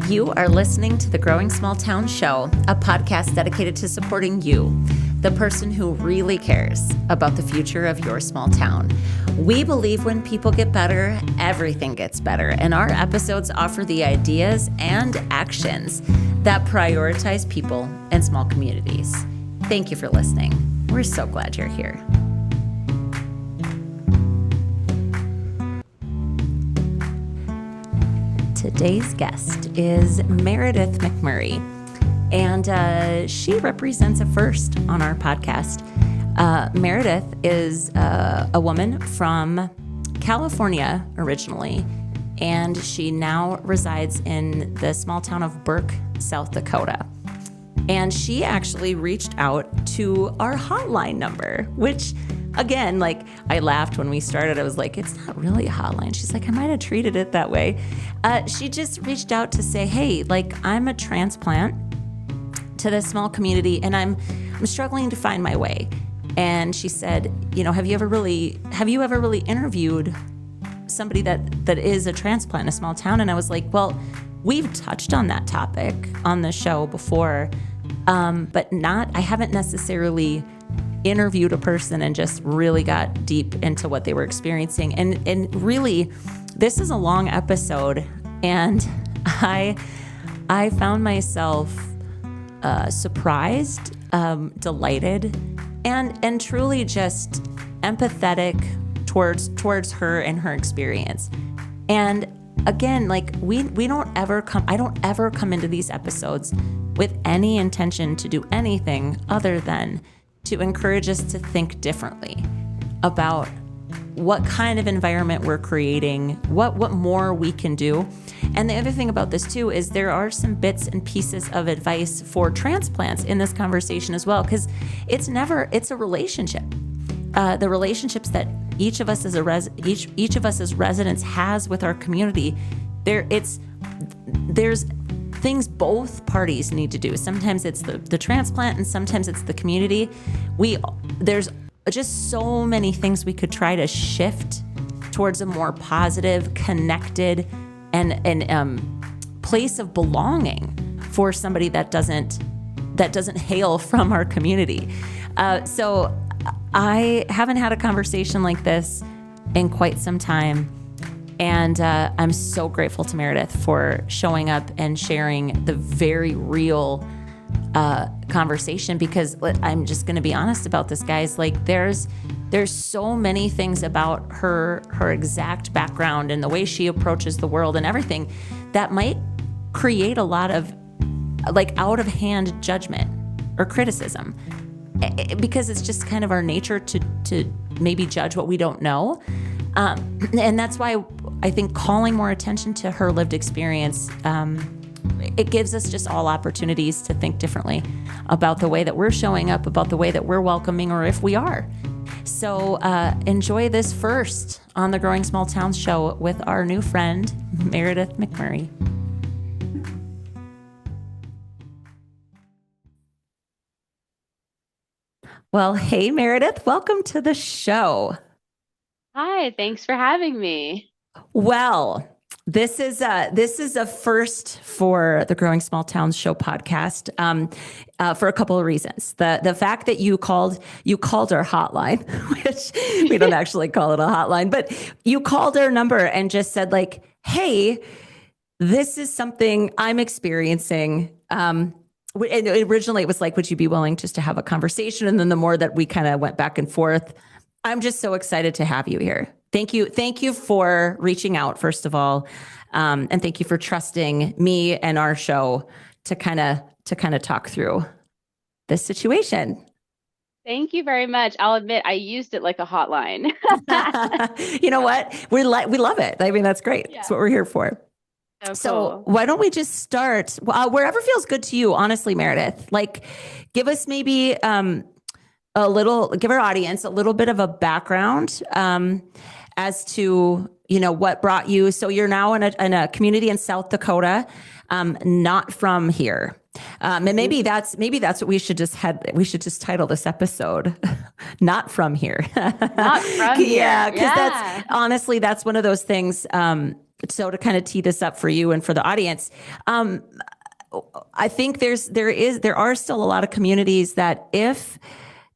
You are listening to the Growing Small Town Show, a podcast dedicated to supporting you, the person who really cares about the future of your small town. We believe when people get better, everything gets better, and our episodes offer the ideas and actions that prioritize people and small communities. Thank you for listening. We're so glad you're here. Today's guest is Meredith McMurray, and she represents a first on our podcast. Meredith is a woman from California originally, and she now resides in the small town of Burke, South Dakota. And she actually reached out to our hotline number, which again, I laughed when we started. I was like, it's not really a hotline. She's like, I might have treated it that way. She just reached out to say, hey, I'm a transplant to this small community and I'm struggling to find my way. And she said, have you ever really interviewed somebody that is a transplant in a small town? And I was like, well, we've touched on that topic on the show before, but I haven't necessarily interviewed a person and just really got deep into what they were experiencing. And really, this is a long episode, and I found myself surprised, delighted, and truly just empathetic towards her and her experience. And again, we don't ever I don't ever come into these episodes with any intention to do anything other than to encourage us to think differently about what kind of environment we're creating, what more we can do. And the other thing about this too is there are some bits and pieces of advice for transplants in this conversation as well, because it's a relationship. The relationships that each of us as each of us as residents has with our community, there's things both parties need to do. Sometimes it's the transplant and sometimes it's the community. There's just so many things we could try to shift towards a more positive, connected, and place of belonging for somebody that doesn't hail from our community. So I haven't had a conversation like this in quite some time. And I'm so grateful to Meredith for showing up and sharing the very real conversation, because I'm just going to be honest about this, guys. There's so many things about her exact background and the way she approaches the world and everything that might create a lot of out of hand judgment or criticism, because it's just kind of our nature to maybe judge what we don't know. And that's why I think calling more attention to her lived experience, it gives us just all opportunities to think differently about the way that we're showing up, about the way that we're welcoming, or if we are. So enjoy this first on the Growing Small Towns show with our new friend, Meredith McMurray. Well, hey, Meredith, welcome to the show. Hi, thanks for having me. Well, this is a first for the Growing Small Towns Show podcast for a couple of reasons. The fact that you called our hotline, which we don't actually call it a hotline, but you called our number and just said hey, this is something I'm experiencing. And originally it was would you be willing just to have a conversation? And then the more that we kind of went back and forth, I'm just so excited to have you here. Thank you for reaching out, first of all. And thank you for trusting me and our show to kind of talk through this situation. Thank you very much. I'll admit I used it like a hotline. You know what? We love it. I mean, that's great. Yeah. That's what we're here for. Oh, so cool. Why don't we just start wherever feels good to you, honestly, Meredith. Give us maybe give our audience a little bit of a background as to what brought you. So you're now in a community in South Dakota, not from here. And maybe that's what we should just title this episode, "Not from here." Not from here. Yeah, because that's honestly that's one of those things. So to kind of tee this up for you and for the audience, I think there are still a lot of communities that if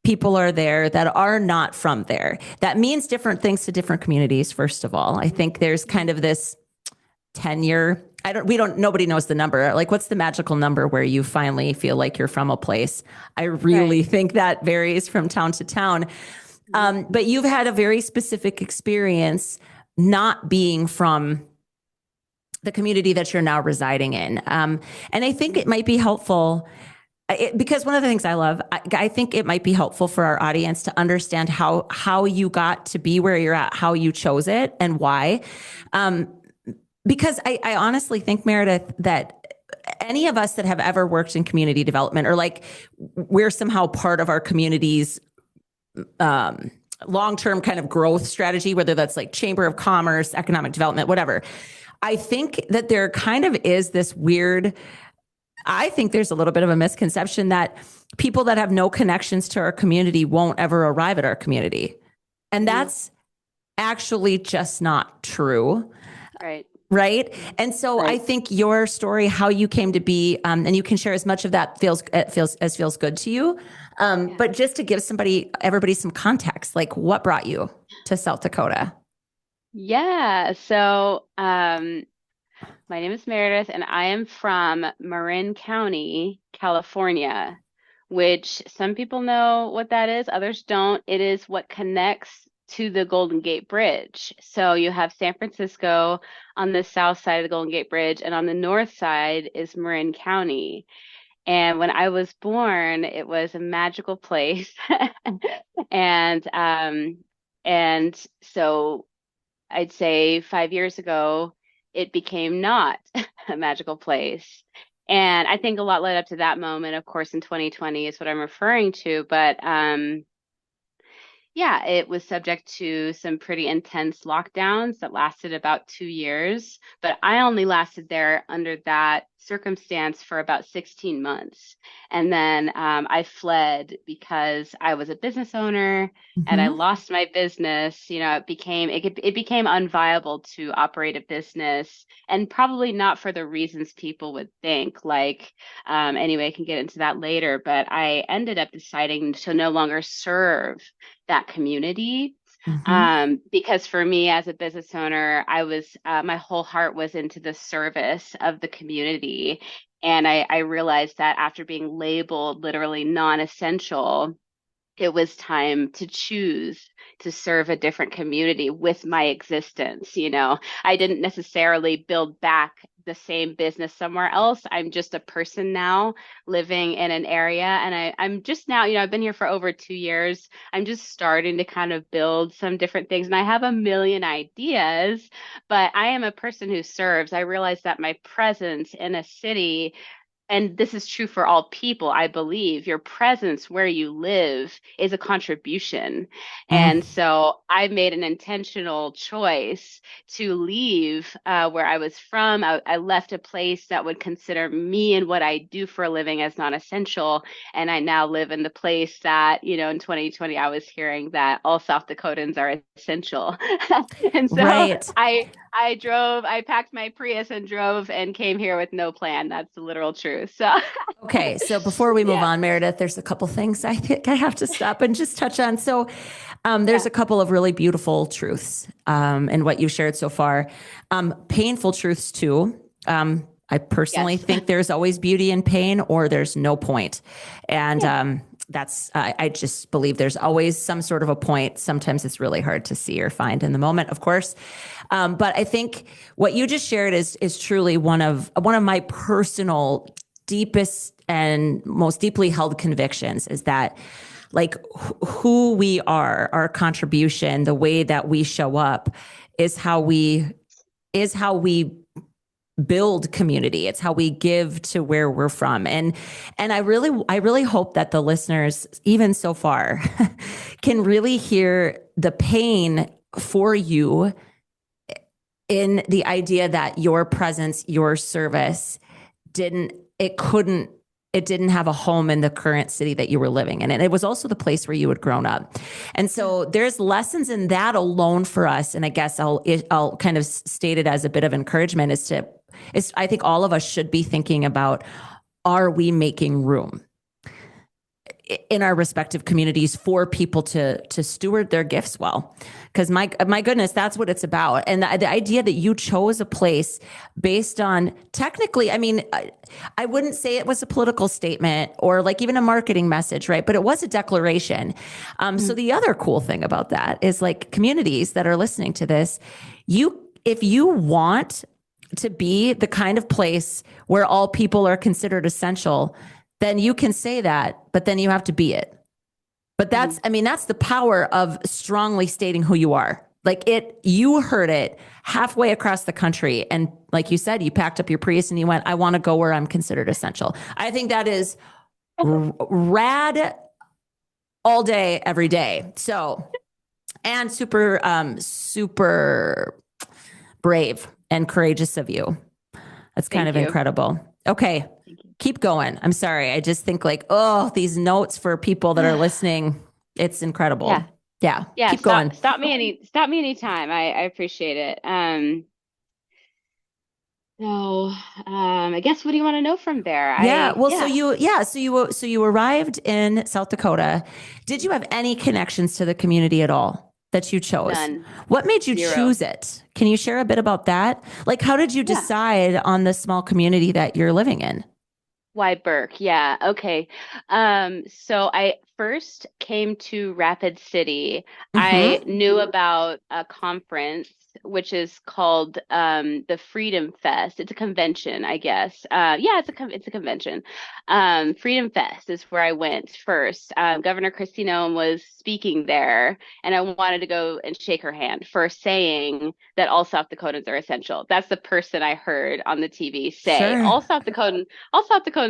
people are there that are not from there, that means different things to different communities. First of all, I think there's kind of this tenure. Nobody knows the number. Like, what's the magical number where you finally feel like you're from a place? I really think that varies from town to town. But you've had a very specific experience not being from the community that you're now residing in. And I think it might be helpful because one of the things I love, I think it might be helpful for our audience to understand how you got to be where you're at, how you chose it and why. Because I honestly think, Meredith, that any of us that have ever worked in community development or like we're somehow part of our community's long-term kind of growth strategy, whether that's like Chamber of Commerce, economic development, whatever. I think that there kind of is this I think there's a little bit of a misconception that people that have no connections to our community won't ever arrive at our community. And that's actually just not true. Right. And so I think your story, how you came to be, and you can share as much of that feels good to you. But just to give everybody some context, like what brought you to South Dakota? Yeah. So, my name is Meredith and I am from Marin County, California, which some people know what that is, others don't. It is what connects to the Golden Gate Bridge. So you have San Francisco on the south side of the Golden Gate Bridge, and on the north side is Marin County. And when I was born, it was a magical place. And so I'd say 5 years ago, it became not a magical place. And I think a lot led up to that moment, of course, in 2020 is what I'm referring to. But yeah, it was subject to some pretty intense lockdowns that lasted about 2 years. But I only lasted there under that circumstance for about 16 months. And then I fled because I was a business owner and I lost my business. You know, it became unviable to operate a business, and probably not for the reasons people would think. Like, anyway, I can get into that later. But I ended up deciding to no longer serve that community. Because for me as a business owner, I was my whole heart was into the service of the community. And I realized that after being labeled literally non-essential, it was time to choose to serve a different community with my existence. You know, I didn't necessarily build back the same business somewhere else. I'm just a person now living in an area. And I'm just now, you know, I've been here for over 2 years. I'm just starting to kind of build some different things. And I have a million ideas, but I am a person who serves. I realize that my presence in a city, and this is true for all people, I believe, your presence where you live is a contribution. And so I made an intentional choice to leave where I was from. I left a place that would consider me and what I do for a living as non-essential. And I now live in the place that, you know, in 2020, I was hearing that all South Dakotans are essential. And so I packed my Prius and drove and came here with no plan. That's the literal truth. So, okay. So before we move on, Meredith, there's a couple things I think I have to stop and just touch on. So there's a couple of really beautiful truths in what you shared so far. Painful truths too. I personally think there's always beauty in pain, or there's no point. And I just believe there's always some sort of a point. Sometimes it's really hard to see or find in the moment, of course. But I think what you just shared is truly one of my personal deepest and most deeply held convictions, is that like who we are, our contribution, the way that we show up is how we build community. It's how we give to where we're from. And I really hope that the listeners, even so far, can really hear the pain for you in the idea that your presence, your service couldn't it didn't have a home in the current city that you were living in. And it was also the place where you had grown up. And so there's lessons in that alone for us. And I guess I'll kind of state it as a bit of encouragement is I think all of us should be thinking about, are we making room in our respective communities for people to steward their gifts well? Because my goodness, that's what it's about. And the idea that you chose a place based on, technically, I mean, I wouldn't say it was a political statement or like even a marketing message, right? But it was a declaration. So the other cool thing about that is, like, communities that are listening to this, if you want to be the kind of place where all people are considered essential, then you can say that, but then you have to be it. But that's the power of strongly stating who you are. Like, you heard it halfway across the country. And like you said, you packed up your Prius and you went, I want to go where I'm considered essential. I think that is rad all day, every day. So, and super brave and courageous of you. That's kind of incredible. Okay. Keep going. I'm sorry. I just think, like, these notes for people that are listening, it's incredible. Yeah. Keep going. Stop me anytime. I appreciate it. So, I guess, what do you want to know from there? So you arrived in South Dakota. Did you have any connections to the community at all that you chose? None. What made you choose it? Can you share a bit about that? Like, how did you decide on the small community that you're living in? Why Burke? Yeah. Okay. So I first came to Rapid City. I knew about a conference which is called the Freedom Fest. It's a convention, I guess. It's a convention. Freedom Fest is where I went first. Governor Kristi Noem was speaking there, and I wanted to go and shake her hand for saying that all South Dakotans are essential. That's the person I heard on the TV say all South Dakotans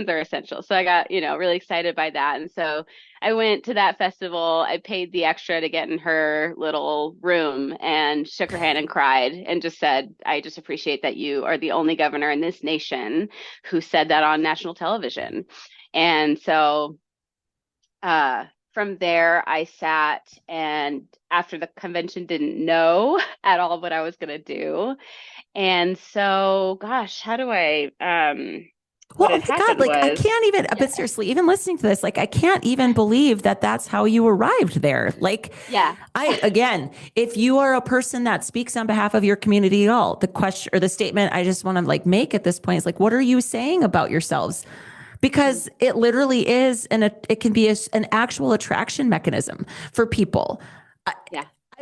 are essential. So I got, really excited by that. And so I went to that festival. I paid the extra to get in her little room and shook her hand and cried and just said, I just appreciate that you are the only governor in this nation who said that on national television. And so from there, I sat, and after the convention, didn't know at all what I was going to do. And so, gosh, how do I... Well, God, like, I can't even, but seriously, even listening to this, like, I can't even believe that that's how you arrived there. Like, again, if you are a person that speaks on behalf of your community at all, the question or the statement I just want to, like, make at this point is, like, what are you saying about yourselves? Because it literally is, and it can be an actual attraction mechanism for people.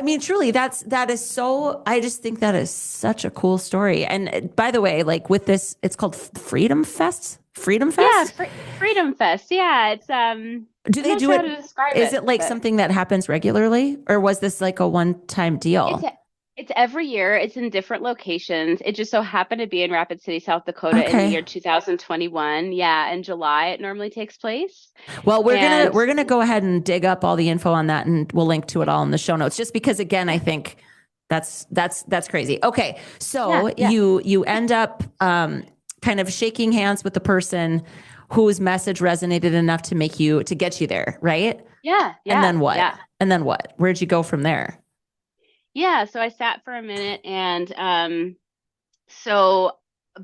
I mean, truly, that is so, I just think that is such a cool story. And by the way, like, with this, it's called Freedom Fest? Freedom Fest? Yeah, Freedom Fest. Yeah, it's, do they do it? Is it like something that happens regularly, or was this like a one-time deal? It's every year. It's in different locations. It just so happened to be in Rapid City, South Dakota in the year 2021. Yeah, in July it normally takes place. Well, we're gonna go ahead and dig up all the info on that, and we'll link to it all in the show notes. Just because, again, I think that's crazy. Okay, so you end up kind of shaking hands with the person whose message resonated enough to get you there, right? Yeah. And then what? Yeah. And then what? Where'd you go from there? Yeah, so I sat for a minute, and so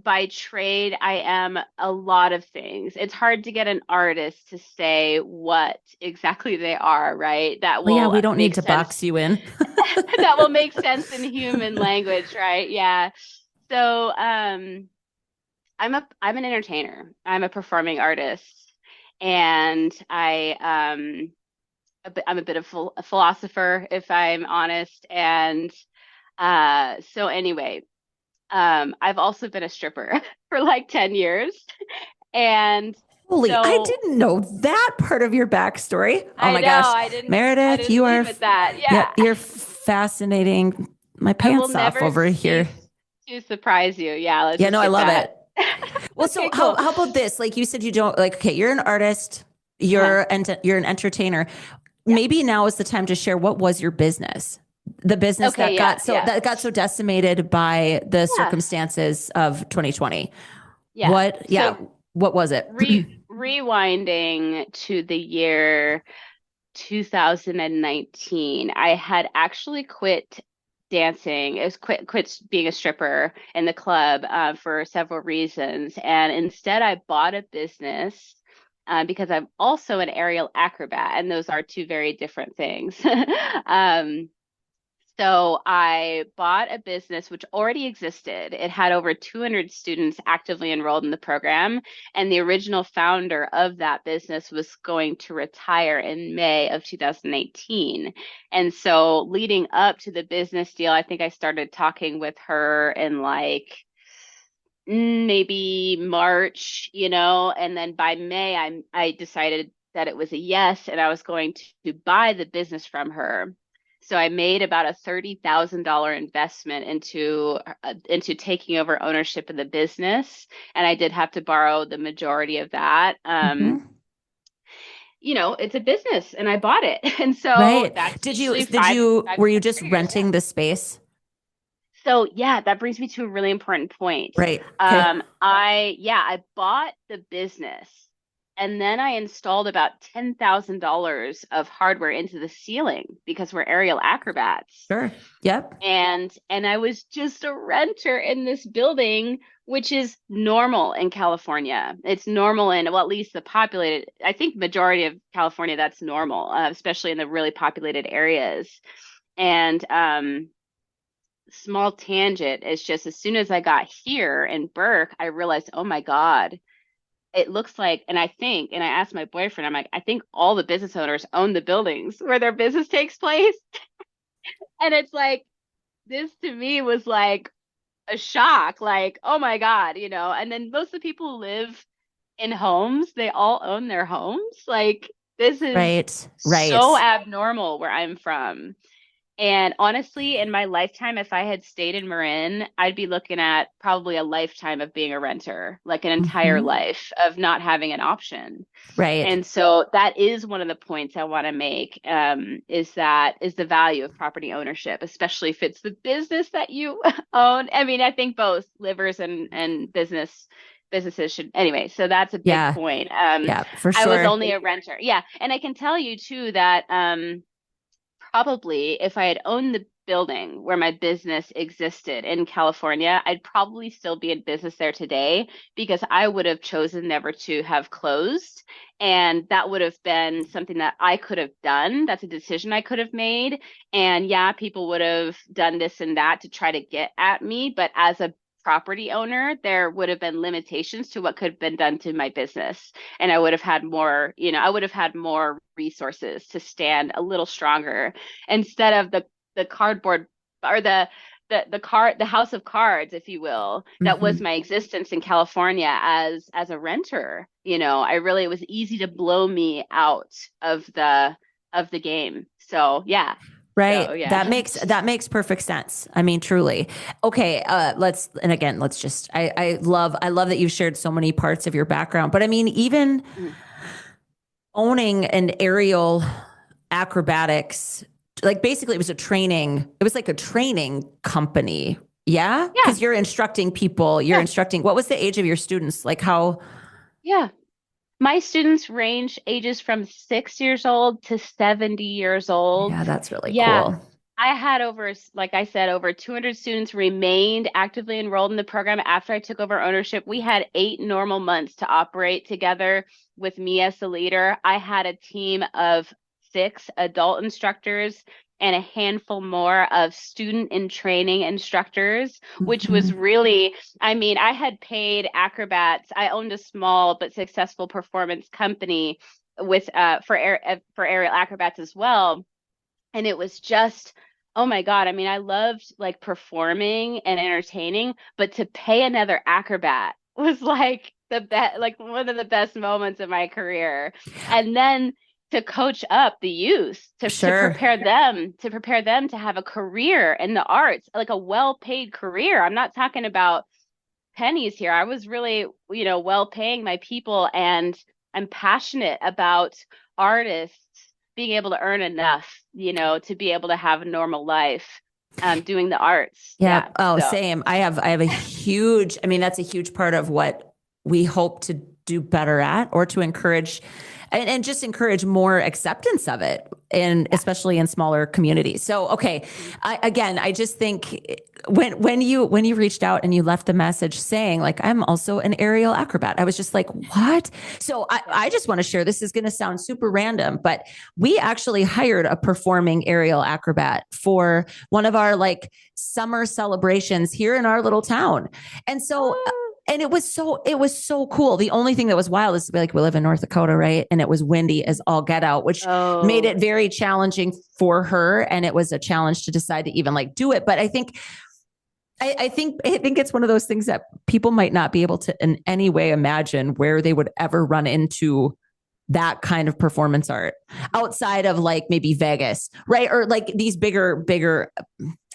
by trade, I am a lot of things. It's hard to get an artist to say what exactly they are, right? We don't need to box you in. That will make sense in human language, right? Yeah. So I'm an entertainer. I'm a performing artist, and I'm a bit of a philosopher, if I'm honest. And so anyway, I've also been a stripper for like 10 years. And I didn't know that part of your backstory. Oh my gosh. Meredith, you are that. Yeah. You're fascinating. My pants off over here. To surprise you. Yeah. I love it. Well, so okay, cool. How about this? Like, you said, you don't okay, you're an artist, you're an entertainer. Yeah. Maybe now is the time to share, what was your business? The business that got so decimated by the circumstances of 2020. Yeah. What was it? rewinding to the year 2019, I had actually quit dancing. It was quit being a stripper in the club for several reasons, and instead I bought a business because I'm also an aerial acrobat, and those are two very different things. um, so I bought a business which already existed. It had over 200 students actively enrolled in the program, and the original founder of that business was going to retire in May of 2018. And so leading up to the business deal, I think I started talking with her in like maybe March, and then by May I decided that it was a yes and I was going to buy the business from her. So I made about a $30,000 investment into taking over ownership of the business, and I did have to borrow the majority of that. Mhm. It's a business, and I bought it, and so Right. that's Did you, usually did five you, five were you to just 10 years. Yeah. renting the space? So yeah, that brings me to a really important point. Right. Okay. I bought the business and then I installed about $10,000 of hardware into the ceiling because we're aerial acrobats. Sure. Yep. And I was just a renter in this building, which is normal in California. It's normal in, well, at least the populated, I think majority of California, that's normal, especially in the really populated areas. And small tangent is just as soon as I got here in Burke, I realized, oh my God, it looks like, and I asked my boyfriend, I'm like, I think all the business owners own the buildings where their business takes place. And it's like, this to me was like a shock, like, oh my God, and then most of the people who live in homes, they all own their homes. Like, this is Right. so Right. abnormal where I'm from. And honestly, in my lifetime, if I had stayed in Marin, I'd be looking at probably a lifetime of being a renter, like an entire Mhm. life of not having an option. Right. And so that is one of the points I want to make, is the value of property ownership, especially if it's the business that you own. I mean, I think both livers and businesses should anyway. So that's a big Yeah. point. Yeah, for I was sure. only a renter. Yeah. And I can tell you too that probably if I had owned the building where my business existed in California, I'd probably still be in business there today because I would have chosen never to have closed. And that would have been something that I could have done. That's a decision I could have made. And yeah, people would have done this and that to try to get at me. But as a property owner, there would have been limitations to what could have been done to my business. And I would have had more, I would have had more resources to stand a little stronger instead of the cardboard or the house of cards, if you will, that was Hmm. my existence in California as a renter. It was easy to blow me out of the game. So yeah. So Right. yeah. That makes perfect sense. I mean, truly. Okay. Let's just, I love that you've shared so many parts of your background, but I mean, even Mhm. owning an aerial acrobatics, like basically it was like a training company. Yeah. Yeah. Cause you're instructing people, Yeah. what was the age of your students? Like how, Yeah. My students range ages from 6 years old to 70 years old. yeah, that's really Yeah, cool. I had like I said, over 200 students remained actively enrolled in the program after I took over ownership. We had 8 normal months to operate together with me as the leader. I had a team of 6 adult instructors and a handful more of student in training instructors, which was Mhm. really, I mean, I had paid acrobats. I owned a small but successful performance company with for aerial acrobats as well, and it was just, oh my God. I mean, I loved like performing and entertaining, but to pay another acrobat was like the best, like one of the best moments of my career. And then to coach up the youth to Sure. prepare them to have a career in the arts, like a well-paid career. I'm not talking about pennies here. I was really, well paying my people, and I'm passionate about artists being able to earn enough, to be able to have a normal life, doing the arts. Yeah. Yeah. Oh, So, same. I have a huge, I mean, that's a huge part of what we hope to do better at, or to encourage and just encourage more acceptance of it, and especially in smaller communities. So, okay. I just think when you reached out and you left the message saying like, I'm also an aerial acrobat, I was just like, what? So I just want to share, this is going to sound super random, but we actually hired a performing aerial acrobat for one of our like summer celebrations here in our little town. And so, and it was so cool. The only thing that was wild is like, we live in North Dakota, right? And it was windy as all get out, which made it very challenging for her. And it was a challenge to decide to even like do it. But I think it's one of those things that people might not be able to in any way imagine where they would ever run into that kind of performance art outside of like maybe Vegas, right? Or like these bigger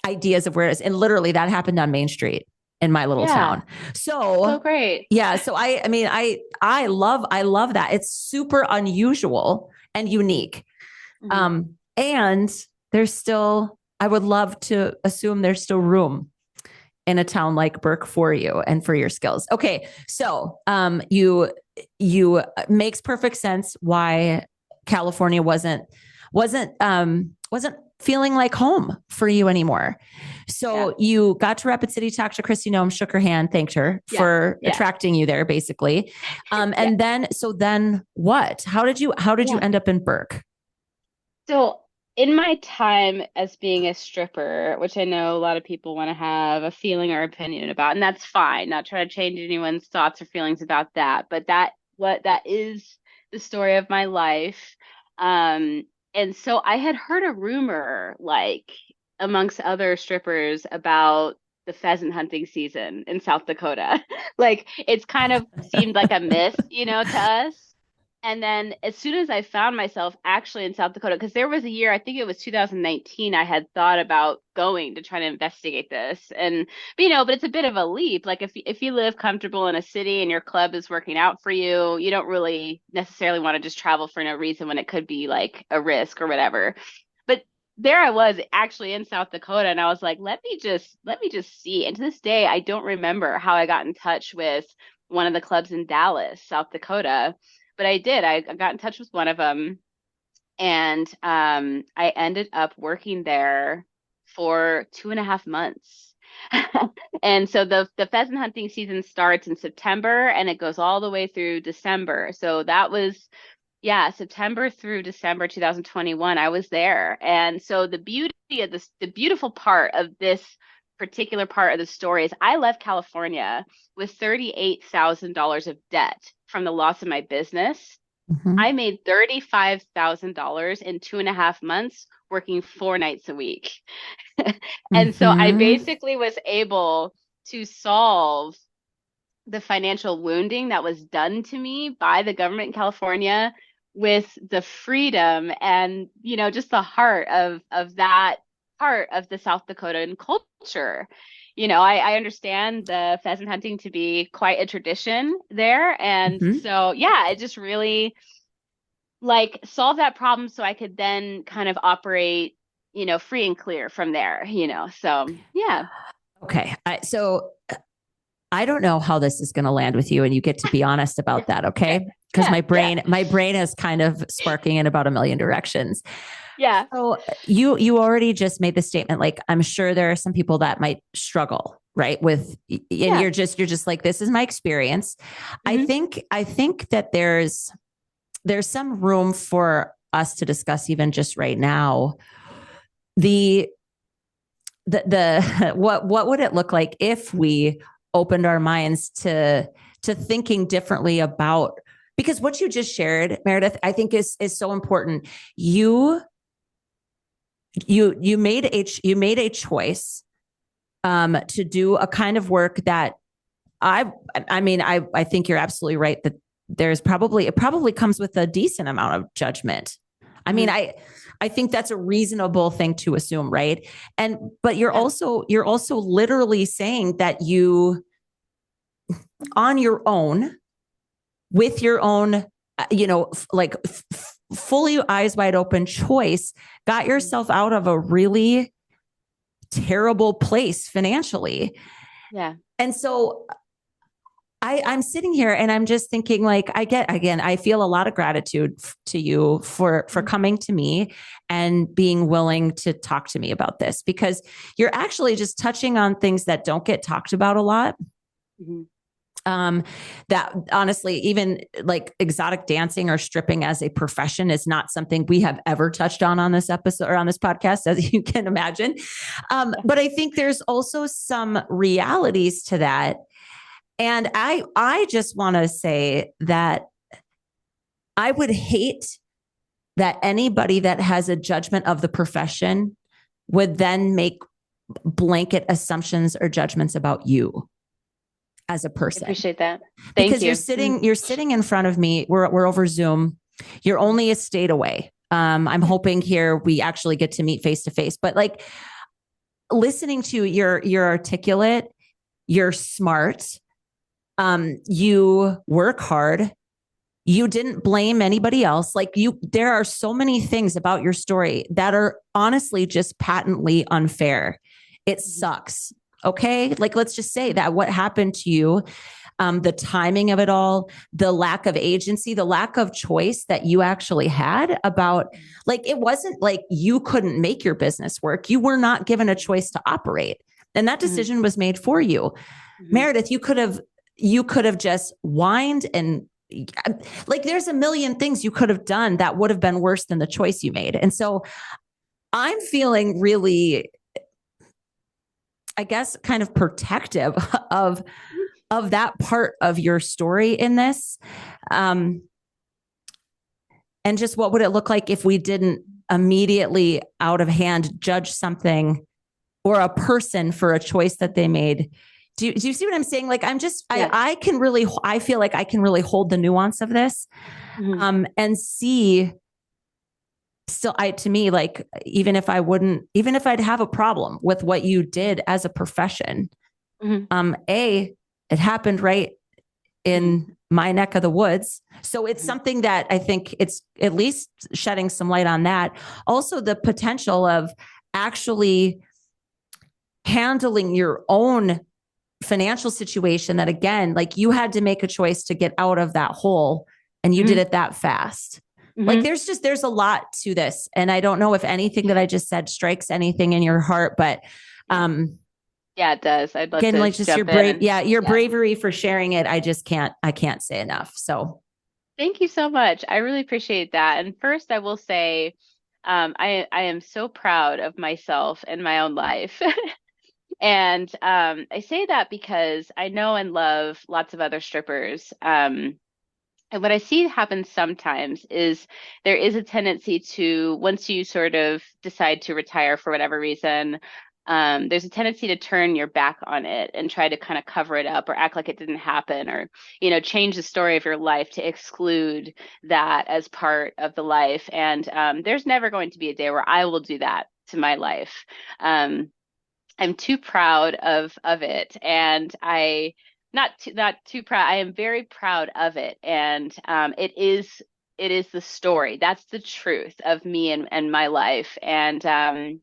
ideas of where it is. And literally that happened on Main Street in my little town. So great. Yeah. So I love that. It's super unusual and unique. Mm-hmm. And there's still, I would love to assume there's still room in a town like Burke for you and for your skills. Okay. So, you makes perfect sense why California wasn't feeling like home for you anymore. So you got to Rapid City, talked to Christy Nome, shook her hand, thanked her for attracting you there, basically. And then what? How did you end up in Burke? So in my time as being a stripper, which I know a lot of people want to have a feeling or opinion about, and that's fine, not trying to change anyone's thoughts or feelings about that, but that is the story of my life. And so I had heard a rumor, like amongst other strippers, about the pheasant hunting season in South Dakota. Like it's kind of seemed like a myth, to us. And then as soon as I found myself actually in South Dakota, because there was a year, I think it was 2019, I had thought about going to try to investigate this. But it's a bit of a leap. Like if you live comfortable in a city and your club is working out for you, you don't really necessarily want to just travel for no reason when it could be like a risk or whatever. But there I was actually in South Dakota, and I was like, let me just see. And to this day, I don't remember how I got in touch with one of the clubs in Dallas, South Dakota. But I did. I got in touch with one of them, and I ended up working there for 2.5 months. And so the pheasant hunting season starts in September and it goes all the way through December. So that was, September through December 2021, I was there. And so the beautiful part of this particular part of the story is I left California with $38,000 of debt from the loss of my business. Mm-hmm. I made $35,000 in 2.5 months working 4 nights a week. And so I basically was able to solve the financial wounding that was done to me by the government in California with the freedom and, just the heart of that part of the South Dakotan culture. I understand the pheasant hunting to be quite a tradition there. And so, it just really like solved that problem so I could then kind of operate, free and clear from there, so, yeah. Okay. So I don't know how this is going to land with you, and you get to be honest about that. Okay. Because my brain is kind of sparking in about a million directions. Yeah. So you already just made the statement, like, I'm sure there are some people that might struggle, right? With, and you're just like, this is my experience. Mm-hmm. I think that there's some room for us to discuss even just right now, what would it look like if we opened our minds to thinking differently about, because what you just shared, Meredith, I think is so important. You made a choice to do a kind of work that I think you're absolutely right that it probably comes with a decent amount of judgment. I mean, I think that's a reasonable thing to assume, right? But you're also literally saying that you, on your own, with your own, fully eyes wide open choice, got yourself out of a really terrible place financially. Yeah. And so I'm sitting here and I'm just thinking, like, I feel a lot of gratitude to you for coming to me and being willing to talk to me about this, because you're actually just touching on things that don't get talked about a lot. Mm-hmm. That honestly, even like exotic dancing or stripping as a profession is not something we have ever touched on this episode or on this podcast, as you can imagine. But I think there's also some realities to that. And I just want to say that I would hate that anybody that has a judgment of the profession would then make blanket assumptions or judgments about you as a person. I appreciate that. Thank because you. you're sitting in front of me. We're over Zoom. You're only a state away. I'm hoping here we actually get to meet face to face, but like listening to you're articulate, you're smart. You work hard. You didn't blame anybody else. There are so many things about your story that are honestly just patently unfair. It sucks. Okay. Like, let's just say that what happened to you, the timing of it all, the lack of agency, the lack of choice that you actually had about, like, it wasn't like you couldn't make your business work. You were not given a choice to operate. And that decision was made for you. Mm-hmm. Meredith, you could have just whined and like, there's a million things you could have done that would have been worse than the choice you made. And so I'm feeling really, I guess, kind of protective of that part of your story in this. And just what would it look like if we didn't immediately out of hand judge something or a person for a choice that they made? Do you see what I'm saying? Like, I feel like I can really hold the nuance of this, and see still, to me, like, even if I'd have a problem with what you did as a profession, it happened right in my neck of the woods. So it's something that I think it's at least shedding some light on that. Also, the potential of actually handling your own financial situation that, again, like, you had to make a choice to get out of that hole and you did it that fast. Like, there's a lot to this. And I don't know if anything that I just said strikes anything in your heart, but, yeah, it does. I'd love again, to like, just your bravery for sharing it. I can't say enough. So thank you so much. I really appreciate that. And first I will say, I am so proud of myself and my own life. And I say that because I know and love lots of other strippers. And what I see happen sometimes is there is a tendency to, once you sort of decide to retire for whatever reason, there's a tendency to turn your back on it and try to kind of cover it up or act like it didn't happen, or, change the story of your life to exclude that as part of the life. And there's never going to be a day where I will do that to my life. I'm too proud of it, and not too proud. I am very proud of it, and it is the story. That's the truth of me and my life. And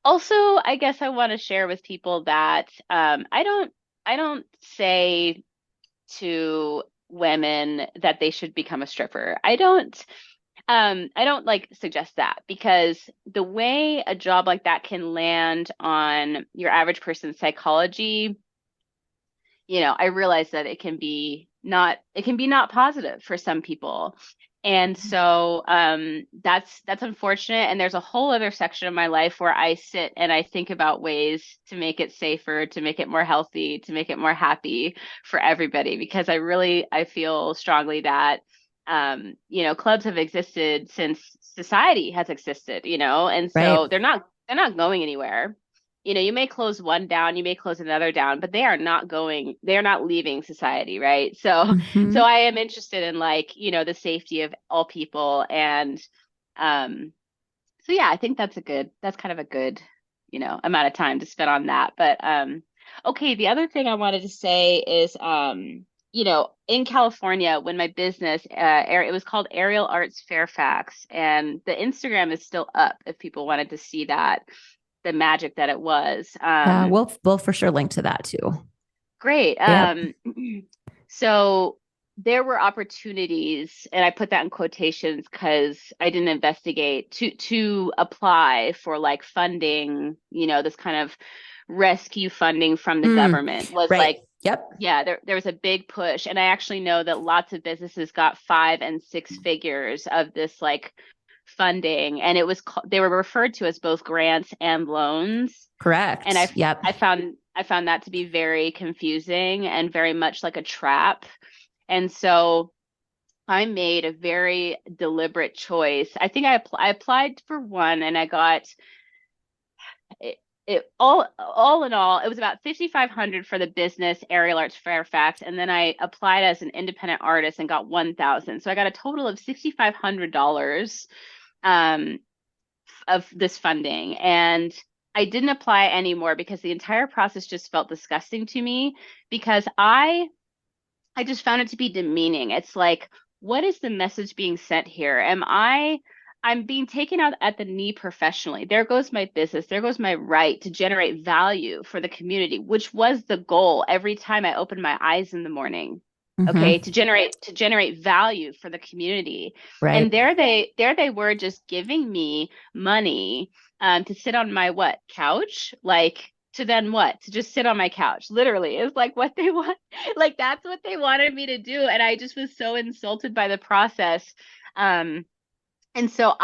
also, I guess I want to share with people that I don't say to women that they should become a stripper. I don't like suggest that, because the way a job like that can land on your average person's psychology, I realize that it can be not positive for some people. And so that's unfortunate. And there's a whole other section of my life where I sit and I think about ways to make it safer, to make it more healthy, to make it more happy for everybody, because I feel strongly that clubs have existed since society has existed, and so right. they're not going anywhere. You may close one down, you may close another down, but they are not leaving society, right? So, so I am interested in, like, the safety of all people. And, so yeah, I think that's kind of a good, amount of time to spend on that. But, okay. The other thing I wanted to say is, in California, when my business, it was called Aerial Arts Fairfax, and the Instagram is still up if people wanted to see that. The magic that it was. We'll for sure link to that too. Great. Yep. So there were opportunities, and I put that in quotations because I didn't investigate to apply for like funding, this kind of rescue funding from the Mm, government was right. like, Yep. yeah, there was a big push. And I actually know that lots of businesses got 5 and 6 figures of this like funding, and they were referred to as both grants and loans. And Correct. Yep. I found that to be very confusing and very much like a trap. And so I made a very deliberate choice. I think I applied for one, and I got it, all in all, it was about 5,500 for the business aerial arts Fairfax, and then I applied as an independent artist and got 1,000. So I got a total of $6,500 um, of this funding. And I didn't apply anymore because the entire process just felt disgusting to me because I just found it to be demeaning. It's like, what is the message being sent here? I'm being taken out at the knee professionally. There goes my business. There goes my right to generate value for the community, which was the goal every time I opened my eyes in the morning. Okay, Mm-hmm. to generate value for the community. And Right. there they were just giving me money to sit on my what couch, like to then what? To just sit on my couch. Literally, is like what they want. Like that's what they wanted me to do. And I just was so insulted by the process. Um, and so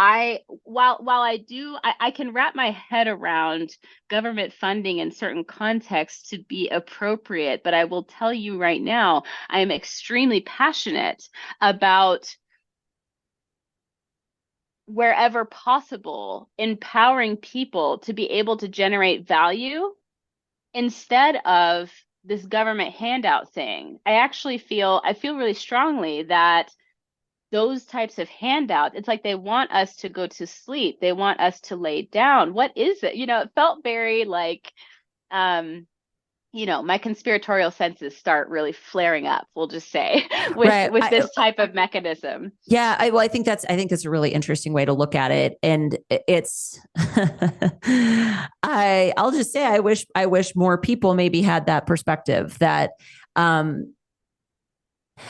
while I can wrap my head around government funding in certain contexts to be appropriate, but I will tell you right now, I am extremely passionate about wherever possible, empowering people to be able to generate value instead of this government handout thing. I feel really strongly that those types of handouts, it's like they want us to go to sleep. They want us to lay down. What is it? It felt very like um my conspiratorial senses start really flaring up, we'll just say, with Right. with this type of mechanism. Yeah, well, I think that's a really interesting way to look at it, and it's I'll just say I wish more people maybe had that perspective that um,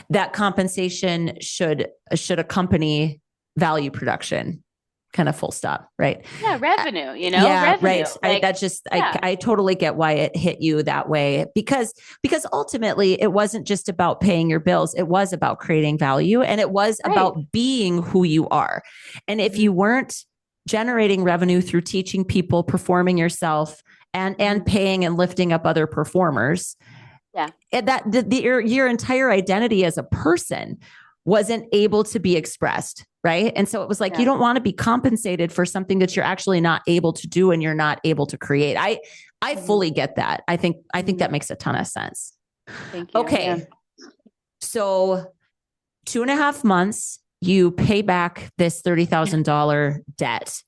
that compensation should accompany value production, kind of full stop, right? Yeah, revenue, Yeah, revenue. right. I Like, that just yeah, I totally get why it hit you that way because ultimately it wasn't just about paying your bills. It was about creating value and it was right. about being who you are. And if Mm-hmm, you weren't generating revenue through teaching people, performing yourself and mm-hmm. paying and lifting up other performers, Yeah. and that your entire identity as a person wasn't able to be expressed, right? And so it was like you Yeah. don't want to be compensated for something that you're actually not able to do and you're not able to create. I Mm-hmm, fully get that. I think mm-hmm. that makes a ton of sense. Thank you. Yeah. Okay, so 2.5 months you pay back this $30,000 debt,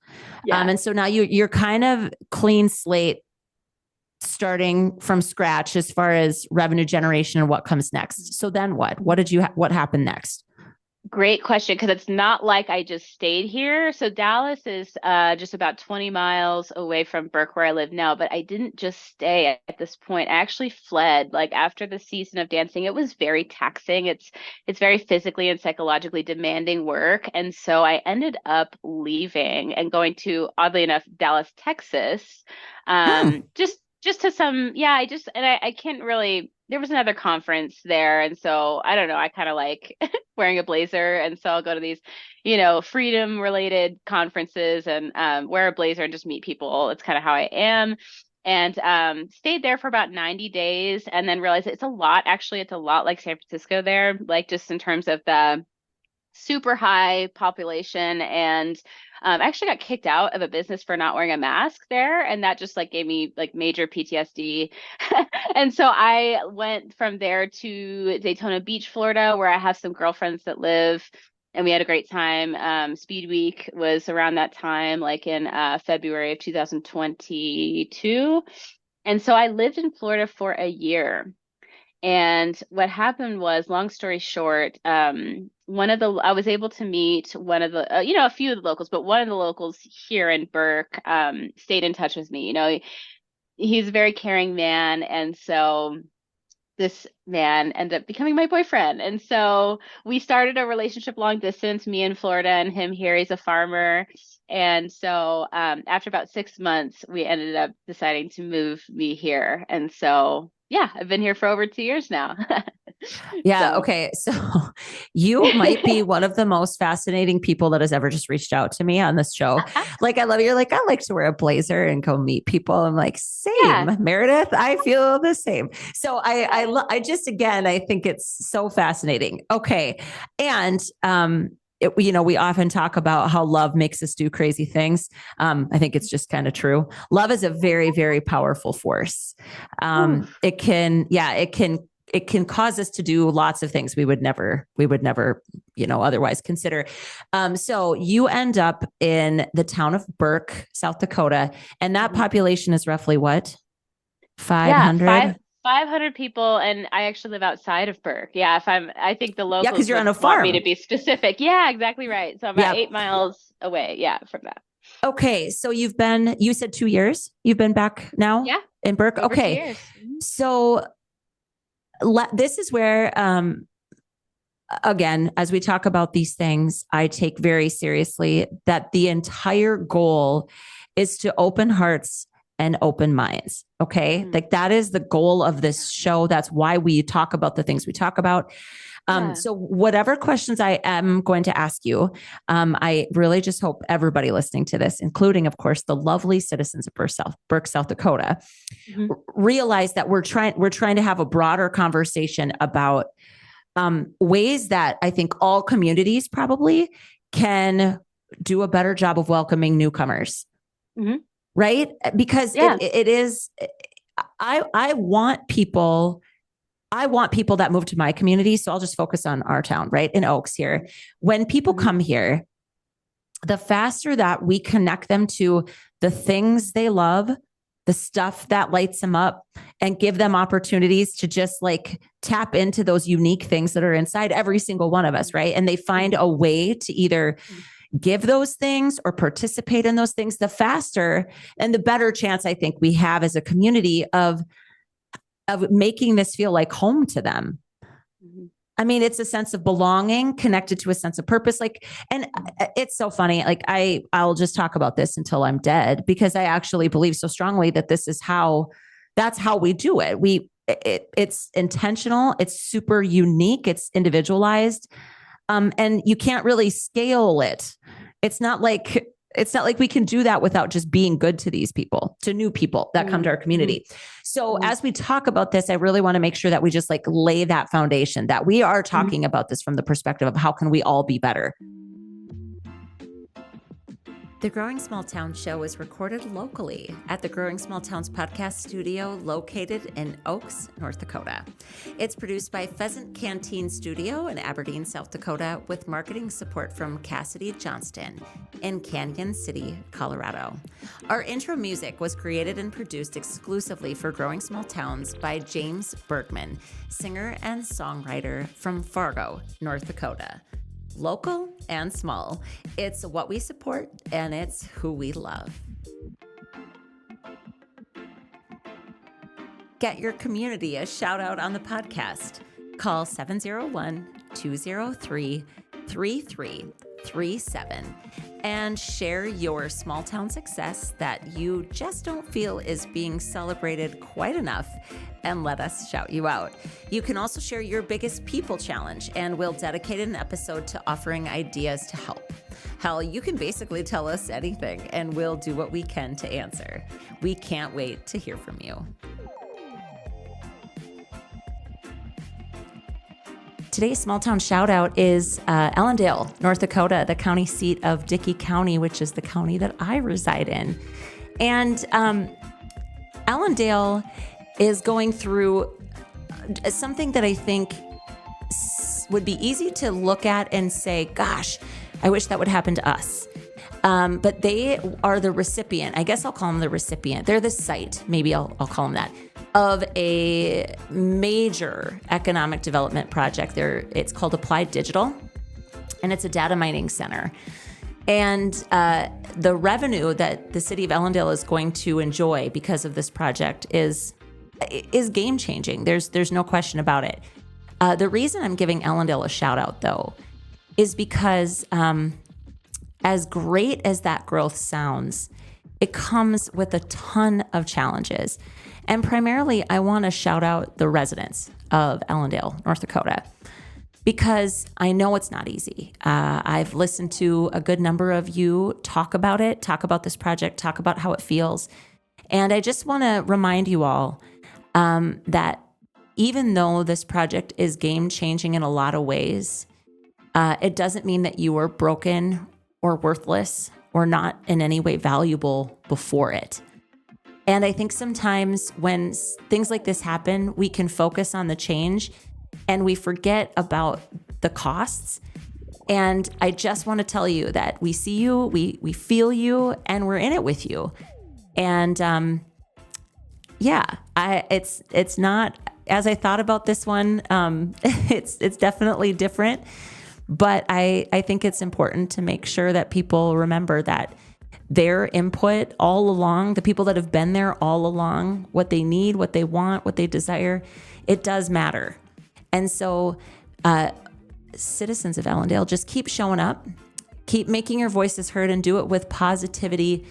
Yeah. and so now you're kind of clean slate, starting from scratch as far as revenue generation and what comes next. So then what happened next? Great question, because it's not like I just stayed here. So Dallas is just about 20 miles away from Burke, where I live now, but I didn't just stay at this point. I actually fled. Like after the season of dancing, it was very taxing. It's very physically and psychologically demanding work. And so I ended up leaving and going to, oddly enough, Dallas, Texas. Oh, Just to some, yeah, I can't really, there was another conference there. And so I don't know, I kind of like wearing a blazer. And so I'll go to these, freedom related conferences and wear a blazer and just meet people. It's kind of how I am. And stayed there for about 90 days and then realized it's a lot. Actually, it's a lot like San Francisco there, like just in terms of the super high population. And I actually got kicked out of a business for not wearing a mask there, and that just like gave me like major PTSD. And so I went from there to Daytona Beach, Florida, where I have some girlfriends that live, and we had a great time. Speed Week was around that time, like in February of 2022. And so I lived in Florida for a year. And what happened was, long story short, I was able to meet one of the, a few of the locals, but one of the locals here in Burke, stayed in touch with me. He's a very caring man. And so this man ended up becoming my boyfriend. And so we started a relationship long distance, me in Florida and him here. He's a farmer. And so after about 6 months, we ended up deciding to move me here. And so, yeah, I've been here for over 2 years now. Yeah. So, Okay. So you might be one of the most fascinating people that has ever just reached out to me on this show. Like, I love you. You're like, I like to wear a blazer and go meet people. I'm like, same, yeah. Meredith. I feel the same. So I just, again, I think it's so fascinating. Okay. And, we often talk about how love makes us do crazy things. I think it's just kind of true. Love is a very, very powerful force. It can cause us to do lots of things we would never, otherwise consider. So you end up in the town of Burke, South Dakota, and that population is roughly what? 500? Yeah, 500 people, and I actually live outside of Burke. Yeah, I think the Yeah, because locals you're on would a want me farm. to be specific. Yeah, exactly right. So I'm about Yeah. 8 miles away. Yeah, from that. Okay. So you said 2 years you've been back now Yeah, in Burke. over Okay. 2 years. So this is where, again, as we talk about these things, I take very seriously that the entire goal is to open hearts and open minds. Okay. Like that is the goal of this show. That's why we talk about the things we talk about. So whatever questions I am going to ask you, I really just hope everybody listening to this, including, of course, the lovely citizens of Burke, South Dakota, realize that we're trying to have a broader conversation about ways that I think all communities probably can do a better job of welcoming newcomers. Right? Because it is, I want people that move to my community. So I'll just focus on our town, right? In Oaks here. When people come here, the faster that we connect them to the things they love, the stuff that lights them up, and give them opportunities to just like tap into those unique things that are inside every single one of us, right? And they find a way to either give those things or participate in those things, the faster and the better chance I think we have as a community of making this feel like home to them. I mean, it's a sense of belonging connected to a sense of purpose. Like, and it's so funny. Like I'll just talk about this until I'm dead, because I actually believe so strongly that that's how we do it. It's intentional. It's super unique. It's individualized. And you can't really scale it. It's not like we can do that without just being good to these people, to new people that come to our community. So as we talk about this, I really want to make sure that we just like lay that foundation, that we are talking about this from the perspective of how can we all be better. The Growing Small Towns show is recorded locally at the Growing Small Towns podcast studio located in Oaks, North Dakota. It's produced by Pheasant Canteen Studio in Aberdeen, South Dakota, with marketing support from Cassidy Johnston in Canyon City, Colorado. Our intro music was created and produced exclusively for Growing Small Towns by James Bergman, singer and songwriter from Fargo, North Dakota. Local and small. It's what we support, and it's who we love. Get your community a shout out on the podcast. Call 701-203-3337 and share your small town success that you just don't feel is being celebrated quite enough, and let us shout you out. You can also share your biggest people challenge, and we'll dedicate an episode to offering ideas to help. Hell, you can basically tell us anything, and we'll do what we can to answer. We can't wait to hear from you. Today's small town shout out is Allendale, North Dakota, the county seat of Dickey County, which is the county that I reside in. And Allendale is going through something that I think would be easy to look at and say, gosh, I wish that would happen to us. But they are the recipient. I guess I'll call them the recipient. They're the site, maybe I'll call them that, of a major economic development project. It's called Applied Digital, and it's a data mining center. And the revenue that the city of Allendale is going to enjoy because of this project is is game changing. There's no question about it. The reason I'm giving Ellendale a shout out, though, is because as great as that growth sounds, it comes with a ton of challenges. And primarily, I want to shout out the residents of Ellendale, North Dakota, because I know it's not easy. I've listened to a good number of you talk about it, talk about this project, talk about how it feels. And I just want to remind you all that even though this project is game changing in a lot of ways, it doesn't mean that you were broken or worthless or not in any way valuable before it. And I think sometimes when things like this happen, we can focus on the change and we forget about the costs. And I just want to tell you that we see you, we feel you, and we're in it with you. And it's not, as I thought about this one, it's definitely different. But I think it's important to make sure that people remember that their input all along, the people that have been there all along, what they need, what they want, what they desire, it does matter. And so citizens of Ellendale, just keep showing up, keep making your voices heard, and do it with positivity,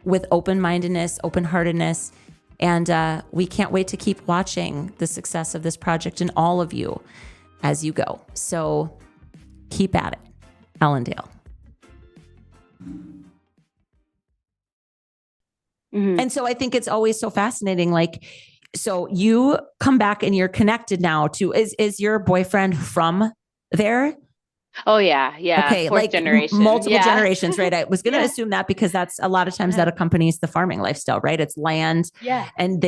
with open-mindedness, open-heartedness. And we can't wait to keep watching the success of this project and all of you as you go. So keep at it, Ellendale. Mm-hmm. And so I think it's always so fascinating. Like, so you come back and you're connected now to, is your boyfriend from there? Oh yeah. Yeah. Okay. Fourth like generation. Multiple generations, right? I was going to Yeah. assume that because that's a lot of times that accompanies the farming lifestyle, right? It's land. Yeah. And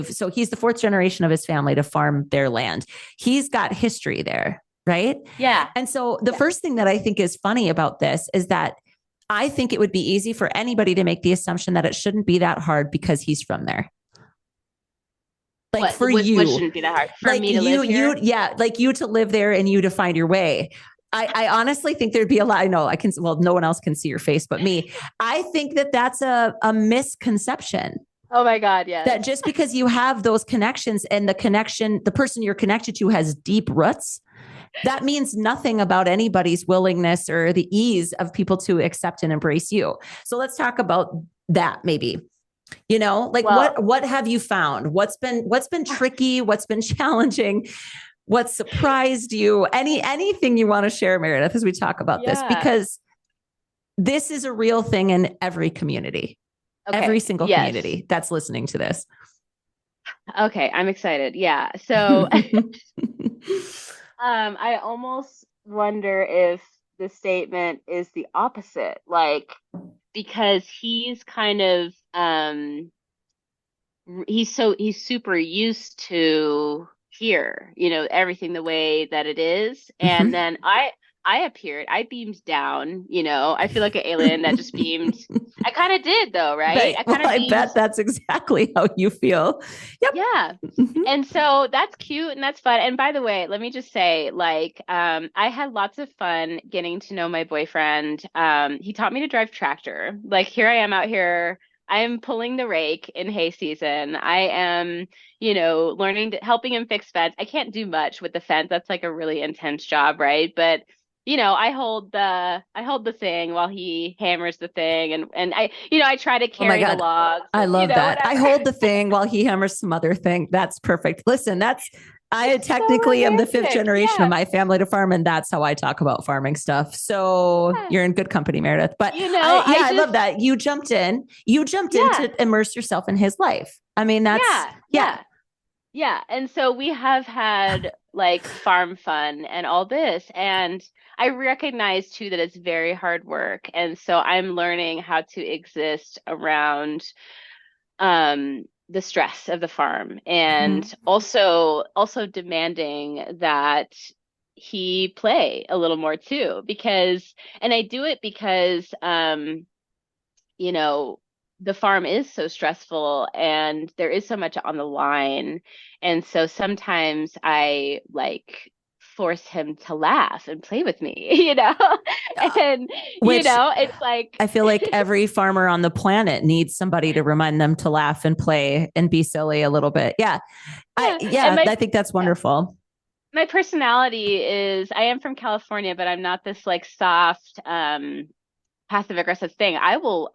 so he's the fourth generation of his family to farm their land. He's got history there, right? Yeah. And so the first thing that I think is funny about this is that I think it would be easy for anybody to make the assumption that it shouldn't be that hard because he's from there. Like what shouldn't be that hard for me to live here? Like you to live there and you to find your way. I honestly think there'd be a lot. I know no one else can see your face but me. I think that that's a misconception. Oh my God. Yeah. That just because you have those connections and the person you're connected to has deep roots, that means nothing about anybody's willingness or the ease of people to accept and embrace you. So let's talk about that maybe. What have you found? What's been tricky? What's been challenging? What surprised you? Anything you want to share, Meredith, as we talk about this, because this is a real thing in every community, every single community that's listening to this. Okay. I'm excited. Yeah. So I almost wonder if the statement is the opposite, like, because he's kind of, he's super used to here, everything the way that it is. And then I appeared, I beamed down, I feel like an alien that just beamed. I kind of did though, right? I bet that's exactly how you feel. Yep. Yeah. And so that's cute and that's fun. And by the way, let me just say, like, I had lots of fun getting to know my boyfriend. He taught me to drive tractor. Like, here I am out here. I am pulling the rake in hay season. I am, helping him fix fence. I can't do much with the fence. That's like a really intense job, right? But I hold the thing while he hammers the thing, and I try to carry the logs. I love that. Whatever. I hold the thing while he hammers some other thing. That's perfect. Listen, I technically am the fifth generation of my family to farm, and that's how I talk about farming stuff. So you're in good company, Meredith. But I love that you jumped in. You jumped in to immerse yourself in his life. I mean, that's Yeah. And so we have had like farm fun and all this. And I recognize too that it's very hard work. And so I'm learning how to exist around the stress of the farm, and also demanding that he play a little more too, and I do it because the farm is so stressful and there is so much on the line. And so sometimes I like force him to laugh and play with me, Uh, and, which it's like, I feel like every farmer on the planet needs somebody to remind them to laugh and play and be silly a little bit. Yeah. yeah. And I think that's yeah, wonderful. my personality is, I am from California, but I'm not this like soft, passive aggressive thing. I will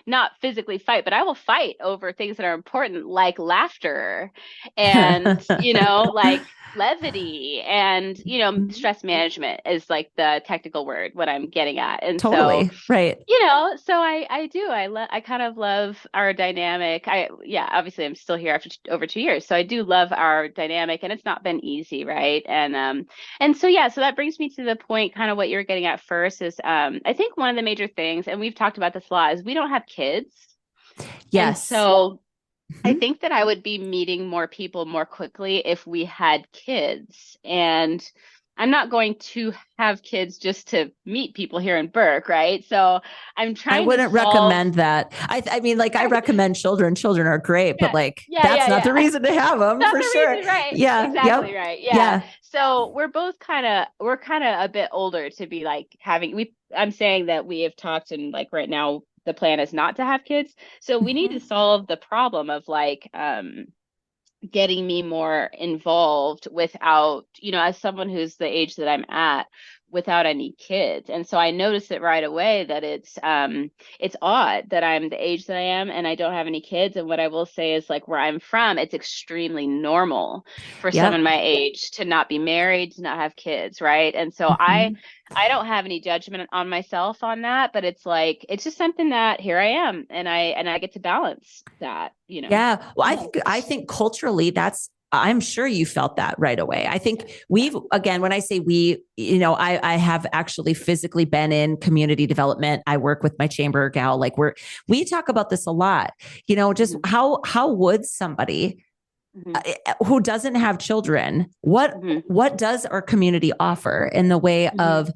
not physically fight, but I will fight over things that are important, like laughter and, like levity and, stress management is like the technical word, what I'm getting at. And so, Totally. Right. so I do, I kind of love our dynamic. Yeah, obviously I'm still here after over 2 years. So I do love our dynamic, and it's not been easy. Right. And so, yeah, so that brings me to the point, kind of what you're getting at first is, I think one of the major things, and we've talked about this a lot, is we don't have kids. And Yes. so I Mhm. think that I would be meeting more people more quickly if we had kids. And I'm not going to have kids just to meet people here in Burke, right? So I'm I trying to wouldn't solve. recommend that. I mean, like I recommend children. Children are great, but Yeah, like yeah, that's yeah, not the yeah. reason to have them Not for the sure. reason, right? Yeah. Exactly, Yep. right. Yeah. Yeah. So we're kind of a bit older to be like having we I'm saying that we have talked, and like right now the plan is not to have kids. So we need to Mhm. solve the problem of like getting me more involved without, as someone who's the age that I'm at, without any kids. And so I noticed it right away that it's odd that I'm the age that I am and I don't have any kids. And what I will say is, like, where I'm from, it's extremely normal for someone Yep. my age to not be married, to not have kids, right? And so I Mhm. I don't have any judgment on myself on that, but it's like it's just something that here I am, and I get to balance that. Yeah. Well, I think culturally I'm sure you felt that right away. I think again, when I say we, I have actually physically been in community development. I work with my chamber gal. Like we talk about this a lot, just Hmm. how would somebody Hmm. who doesn't have children, Hmm. what does our community offer in the way Hmm. of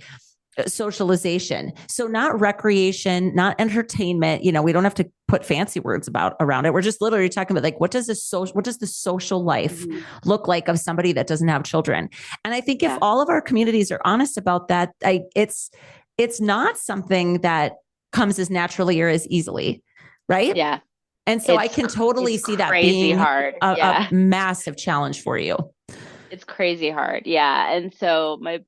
socialization? So not recreation, not entertainment. We don't have to put fancy words around it. We're just literally talking about, like, what does the social life Hmm. look like of somebody that doesn't have children? And I think if Yeah. all of our communities are honest about that, it's not something that comes as naturally or as easily, right? Yeah. And so I It's can totally it's see that crazy being hard. a Yeah. massive challenge for you. It's crazy hard. Yeah. And so my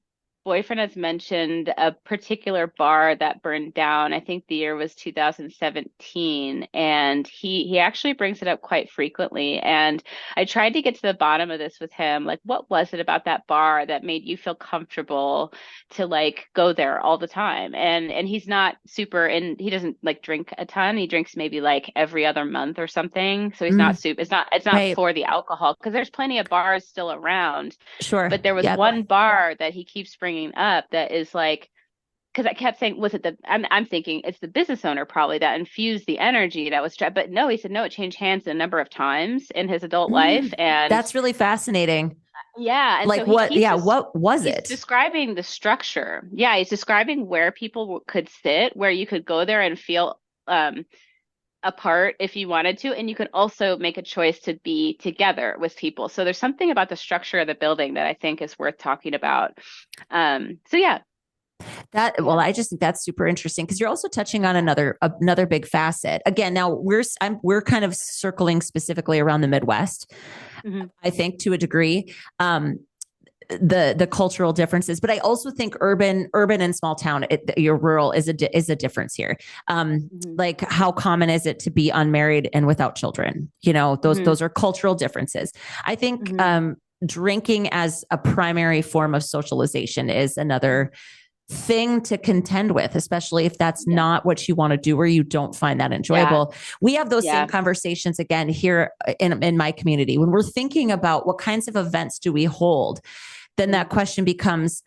boyfriend has mentioned a particular bar that burned down. I think the year was 2017. And he actually brings it up quite frequently. And I tried to get to the bottom of this with him. Like, what was it about that bar that made you feel comfortable to like go there all the time? And he's not super, and he doesn't like drink a ton. He drinks maybe like every other month or something. So he's not Mm, super, it's not right. for the alcohol, because there's plenty of bars still around. Sure. But there was Yep. one bar that he keeps bringing up that is like, because I kept saying, was it I'm thinking it's the business owner probably that infused the energy that was, but no, he said no, it changed hands a number of times in his adult life. And That's really fascinating. yeah, and so Like what? Yeah. What was he's it? describing the structure. Yeah, he's describing where people could sit, where you could go there and feel apart if you wanted to, and you can also make a choice to be together with people. So there's something about the structure of the building that I think is worth talking about. So yeah. Well, Yeah. I just think that's super interesting because you're also touching on another big facet. Again, now we're kind of circling specifically around the Midwest, Hmm. I think, to a degree. The cultural differences, but I also think urban and small town, your rural is a difference here. Hmm. Like, how common is it to be unmarried and without children? Those Hmm. those are cultural differences. I think Hmm. drinking as a primary form of socialization is another thing to contend with, especially if that's Yeah. not what you want to do or you don't find that Yeah. enjoyable. We have those same Yeah. conversations again here in my community when we're thinking about what kinds of events do we hold. Then that question becomes,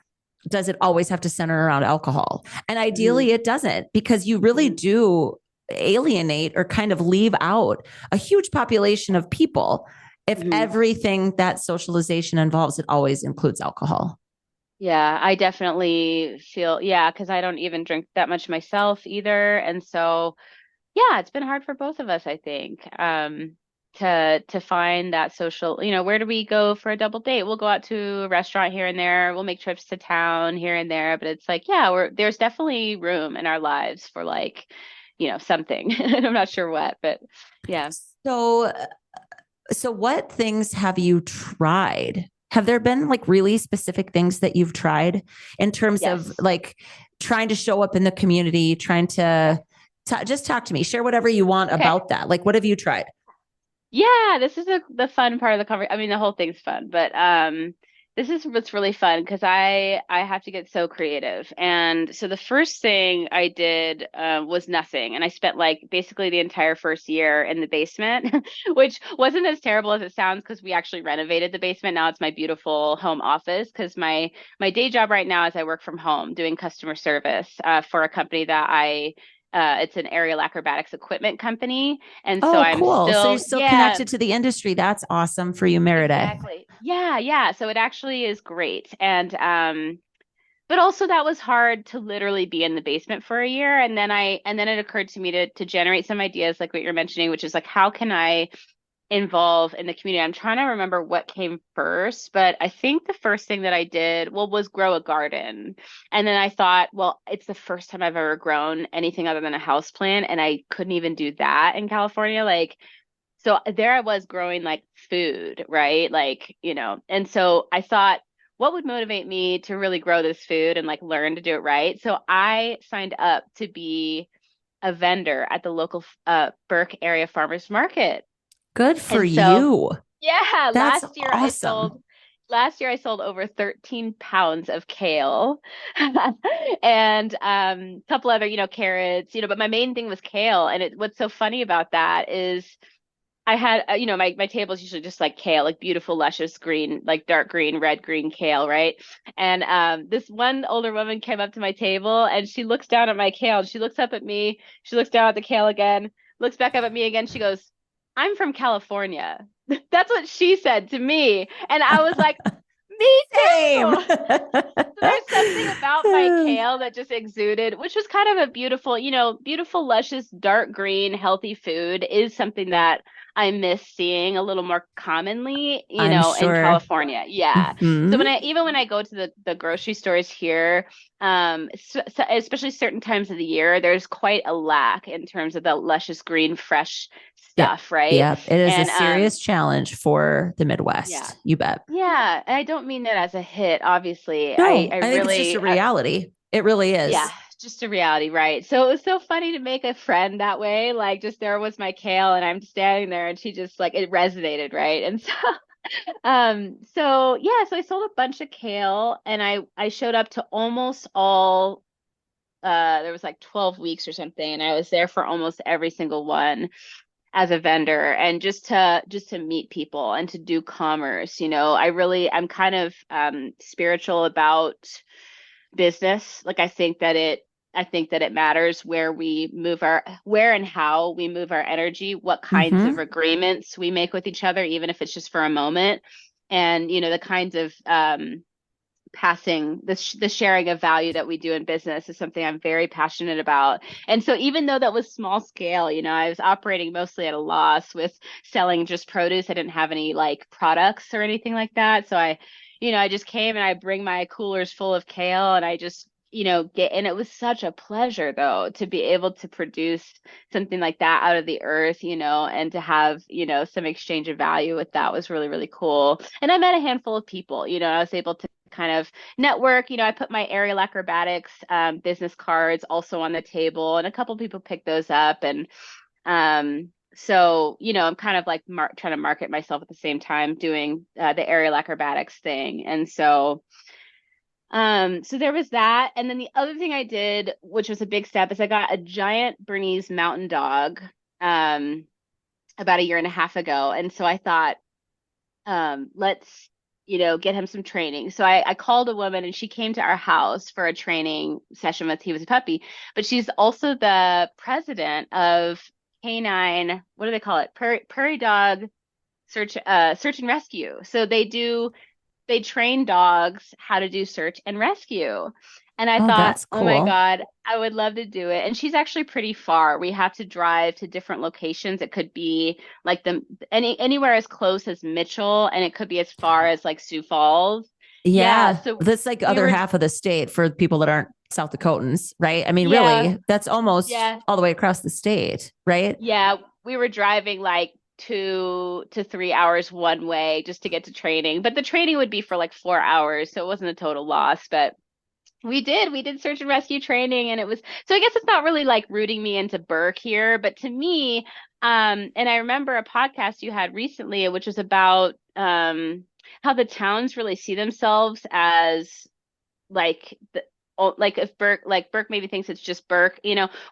does it always have to center around alcohol? And Hmm. ideally it doesn't, because you really Hmm. do alienate or kind of leave out a huge population of people if Hmm. everything that socialization involves, it always includes alcohol. Yeah, I definitely feel, yeah, because I don't even drink that much myself either. And so, yeah, it's been hard for both of us, I think. to find that social, where do we go for a double date? We'll go out to a restaurant here and there. We'll make trips to town here and there, but it's like, yeah, there's definitely room in our lives for like, something. I'm not sure what, but yeah. So, so what things have you tried? Have there been like really specific things that you've tried in terms of Yes. like trying to show up in the community, trying to just talk to me, share whatever you want Okay. about that. Like, what have you tried? Yeah, this is the fun part of the conversation. I mean, the whole thing's fun, but this is what's really fun because I have to get so creative. And so the first thing I did was nothing, and I spent like basically the entire first year in the basement, which wasn't as terrible as it sounds because we actually renovated the basement. Now it's my beautiful home office because my day job right now is I work from home doing customer service for a company that I it's an aerial acrobatics equipment company. And so Oh, I'm cool. So you're still, still yeah, connected to the industry. That's awesome for you, Meredith. exactly. Yeah, yeah. So it actually is great. And but also that was hard to literally be in the basement for a year. And then it occurred to me to generate some ideas like what you're mentioning, which is like how can I involve in the community? I'm trying to remember what came first, but I think the first thing that I did, well, was grow a garden. And then I thought, well, it's the first time I've ever grown anything other than a house plant, and I couldn't even do that in California. Like, so there I was growing like food, right? Like, and so I thought, what would motivate me to really grow this food and like learn to do it right? So I signed up to be a vendor at the local Burke area farmers market. Good for And so, yeah, yeah, that's awesome. last year I sold over 13 pounds of kale and a couple other, carrots, but my main thing was kale. And what's so funny about that is I had, my table is usually just like kale, like beautiful, luscious green, like dark green, red, green kale, right? And this one older woman came up to my table and she looks down at my kale and she looks up at me. She looks down at the kale again, looks back up at me again. She goes, I'm from California. That's what she said to me. And I was like, me Same. too. There's something about my kale that just exuded, which was kind of a beautiful, beautiful, luscious, dark green, healthy food is something that I miss seeing a little more commonly, I'm in sure. California. Yeah. So Hmm. even when I go to the grocery stores here, especially certain times of the year, there's quite a lack in terms of the luscious green, fresh Yep. stuff, right? Yep. It is a And serious challenge for the yeah. Midwest. You bet. Yeah, and I don't mean that as a hit, obviously. I No, I think it's just a really reality. It really yeah, is. just a reality, right? So it was so funny to make a friend that way. Like just there was my kale and I'm standing there and she just like it resonated, right? And so so yeah, so I sold a bunch of kale and I showed up to almost all there was like 12 weeks or something and I was there for almost every single one as a vendor and just to meet people and to do commerce. I'm kind of spiritual about business. Like I think that it matters where and how we move our energy, what kinds of Hmm. agreements we make with each other, even if it's just for a moment. And the kinds of passing the sharing of value that we do in business is something I'm very passionate about. And so even though that was small scale, I was operating mostly at a loss with selling just produce. I didn't have any like products or anything like that. So I just came and I bring my coolers full of kale and I just get and it was such a pleasure though to be able to produce something like that out of the earth, and to have, some exchange of value with that was really, really cool. And I met a handful of people, I was able to kind of network. I put my aerial acrobatics business cards also on the table, and a couple people picked those up. And so, I'm kind of like trying to market myself at the same time doing the aerial acrobatics thing. And so there was that. And then the other thing I did, which was a big step, is I got a giant Bernese mountain dog um, about a year and a half ago. And so I thought, let's get him some training. So I called a woman and she came to our house for a training session with he was a puppy, but she's also the president of canine, what do they call it, prairie dog search and rescue. So they train dogs how to do search and rescue. And I Oh, thought, that's oh my cool. God, I would love to do it. And she's actually pretty far. We have to drive to different locations. It could be like anywhere as close as Mitchell, and it could be as far as like Sioux Falls. Yeah. Yeah. So That's like we other were, half of the state for people that aren't South Dakotans, right? I mean, yeah, really, that's almost yeah, all the way across the state, right? yeah. We were driving like 2 to 3 hours one way just to get to training. But the training would be for like 4 hours. So it wasn't a total loss. But we did search and rescue training, and it was, so I guess it's not really like rooting me into Burke here, but to me, and I remember a podcast you had recently, which was about how the towns really see themselves as like like if Burke maybe thinks it's just Burke,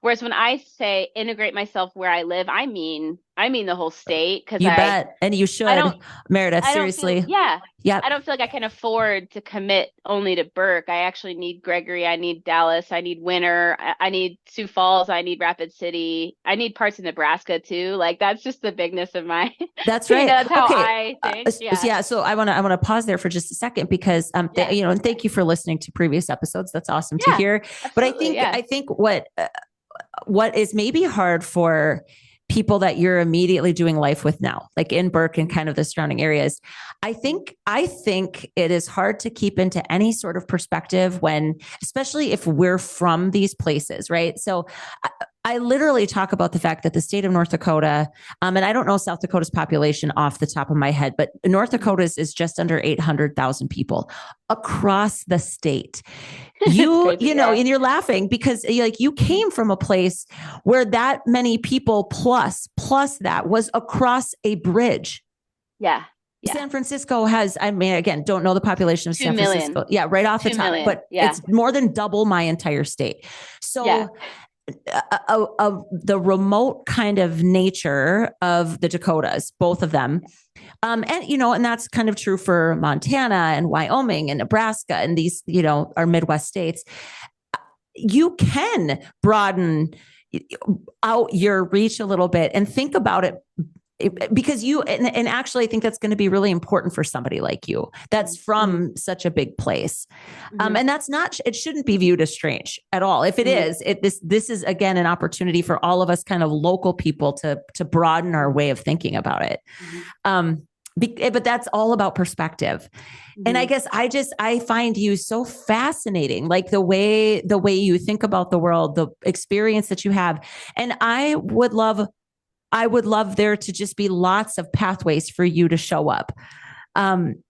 whereas when I say integrate myself where I live, I mean the whole state, because You bet. And you I should, don't Meredith, I don't feel, seriously. yeah, I Yep. don't feel like I can afford to commit only to Burke. I actually need Gregory. I need Dallas. I need Winter. I need Sioux Falls. I need Rapid City. I need parts of Nebraska too. Like that's just the bigness of my, That's right. that's how Okay. I think. Yeah. Yeah. So I want to pause there for just a second because Yeah. and thank you for listening to previous episodes. That's awesome to Yeah. hear. But I Absolutely. think Yeah. I think what is maybe hard for people that you're immediately doing life with now, like in Burke and kind of the surrounding areas. I think it is hard to keep into any sort of perspective when, especially if we're from these places, right? So I literally talk about the fact that the state of North Dakota, and I don't know South Dakota's population off the top of my head, but North Dakota's is just under 800,000 people across the state. It's you crazy. you know Yeah. and you're laughing because like you came from a place where that many people plus that was across a bridge. Yeah. Yeah. San Francisco has, I mean, again, don't know the population of Two San million. Francisco, yeah, right off the Two top, million. but Yeah. it's more than double my entire state. Yeah. So the remote kind of nature of the Dakotas, both of them, and that's kind of true for Montana and Wyoming and Nebraska and these, our Midwest states. You can broaden out your reach a little bit and think about it because and actually I think that's going to be really important for somebody like you that's from such a big place. Mm-hmm. And that's not, it shouldn't be viewed as strange at all. If it is, this is again an opportunity for all of us kind of local people to broaden our way of thinking about it. But that's all about perspective. And I guess I find you so fascinating, like the way you think about the world, the experience that you have. And I would love there to just be lots of pathways for you to show up.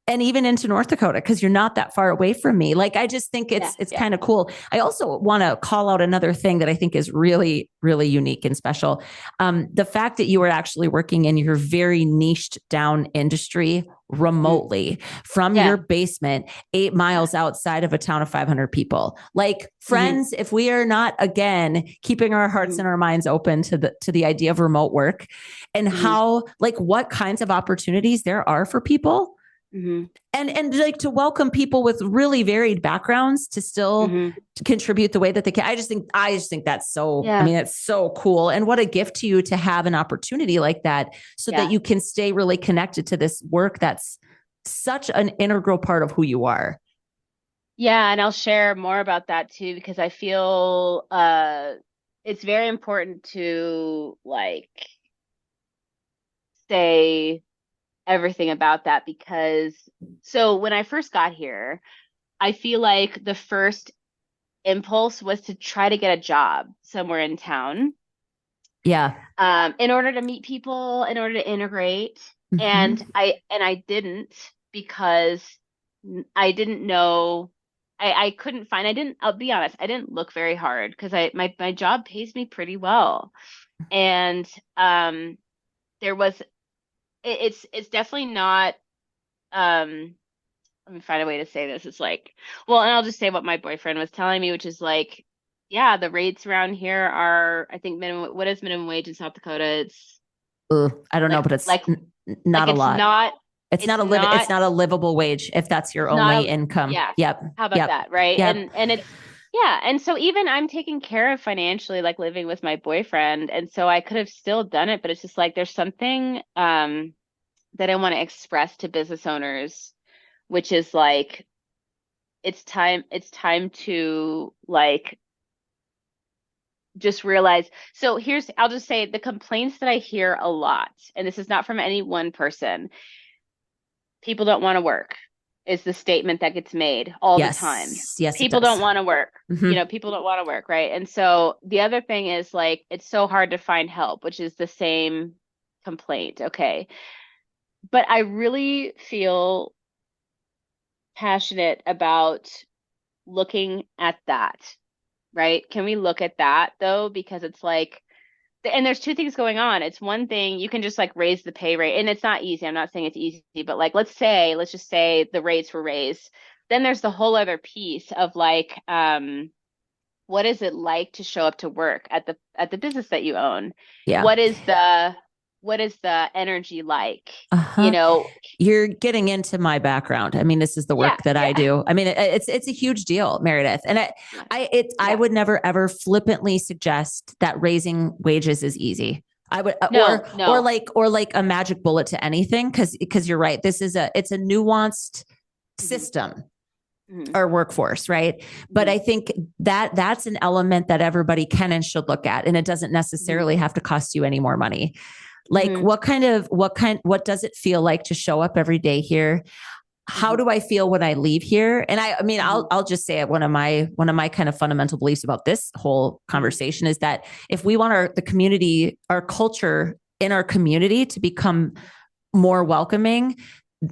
And even into North Dakota, because you're not that far away from me. Like, I just think it's kind of cool. I also want to call out another thing that I think is really, really unique and special. The fact that you are actually working in your very niched down industry remotely from your basement, 8 miles outside of a town of 500 people. Like, friends, if we are not, again, keeping our hearts and our minds open to the idea of remote work and how, like, what kinds of opportunities there are for people. And like to welcome people with really varied backgrounds to still to contribute the way that they can. I just think that's so, I mean, that's so cool. And what a gift to you to have an opportunity like that so that you can stay really connected to this work that's such an integral part of who you are. Yeah, and I'll share more about that too, because I feel it's very important to like say everything about that, because so when I first got here, I feel like the first impulse was to try to get a job somewhere in town. Yeah. In order to meet people, in order to integrate. And I didn't, because I didn't know, I couldn't find, I'll be honest, I didn't look very hard because my job pays me pretty well. And there was, it's definitely not, let me find a way to say this. It's like, well, and I'll just say what my boyfriend was telling me, which is like, yeah, the rates around here are, I think what is minimum wage in South Dakota? It's I don't know, but it's not a it's lot. not, It's not a livable wage if that's your only income. yeah. Yep. How about that? Right. Yep. And it's, yeah. And so even I'm taken care of financially, like living with my boyfriend. And so I could have still done it, but it's just like, there's something, that I want to express to business owners, which is like, it's time to like just realize. So I'll just say the complaints that I hear a lot, and this is not from any one person. People don't want to work is the statement that gets made all the time. Yes, it People don't does. want to work. Hmm. People don't want to work, right? And so the other thing is like it's so hard to find help, which is the same complaint. Okay. But I really feel passionate about looking at that, right? Can we look at that though? Because it's like, and there's two things going on. It's one thing you can just like raise the pay rate, and it's not easy. I'm not saying it's easy, but like let's just say the rates were raised. Then there's the whole other piece of like, what is it like to show up to work at the business that you own? Yeah. What is the energy like? Uh-huh. You're getting into my background. I mean, this is the work that I do. I mean, it's a huge deal, Meredith. And I would never ever flippantly suggest that raising wages is easy. I would, No, or like a magic bullet to anything. Cause you're right. It's a nuanced system. Our workforce, right? But I think that's an element that everybody can and should look at. And it doesn't necessarily have to cost you any more money. Like what does it feel like to show up every day here? How do I feel when I leave here? And I mean, I'll just say it. One of my kind of fundamental beliefs about this whole conversation is that if we want the community, our culture in our community to become more welcoming,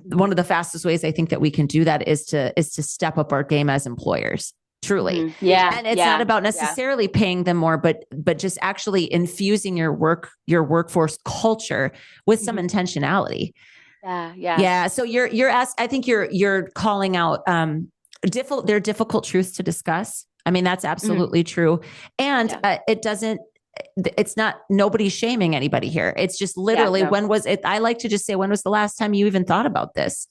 one of the fastest ways I think that we can do that is to step up our game as employers. Truly. And it's not about necessarily paying them more, but just actually infusing your workforce culture with some intentionality. Yeah. So I think you're calling out, they're difficult truths to discuss. I mean, that's absolutely true. And it's not, nobody's shaming anybody here. It's just literally, when was it? I like to just say, when was the last time you even thought about this?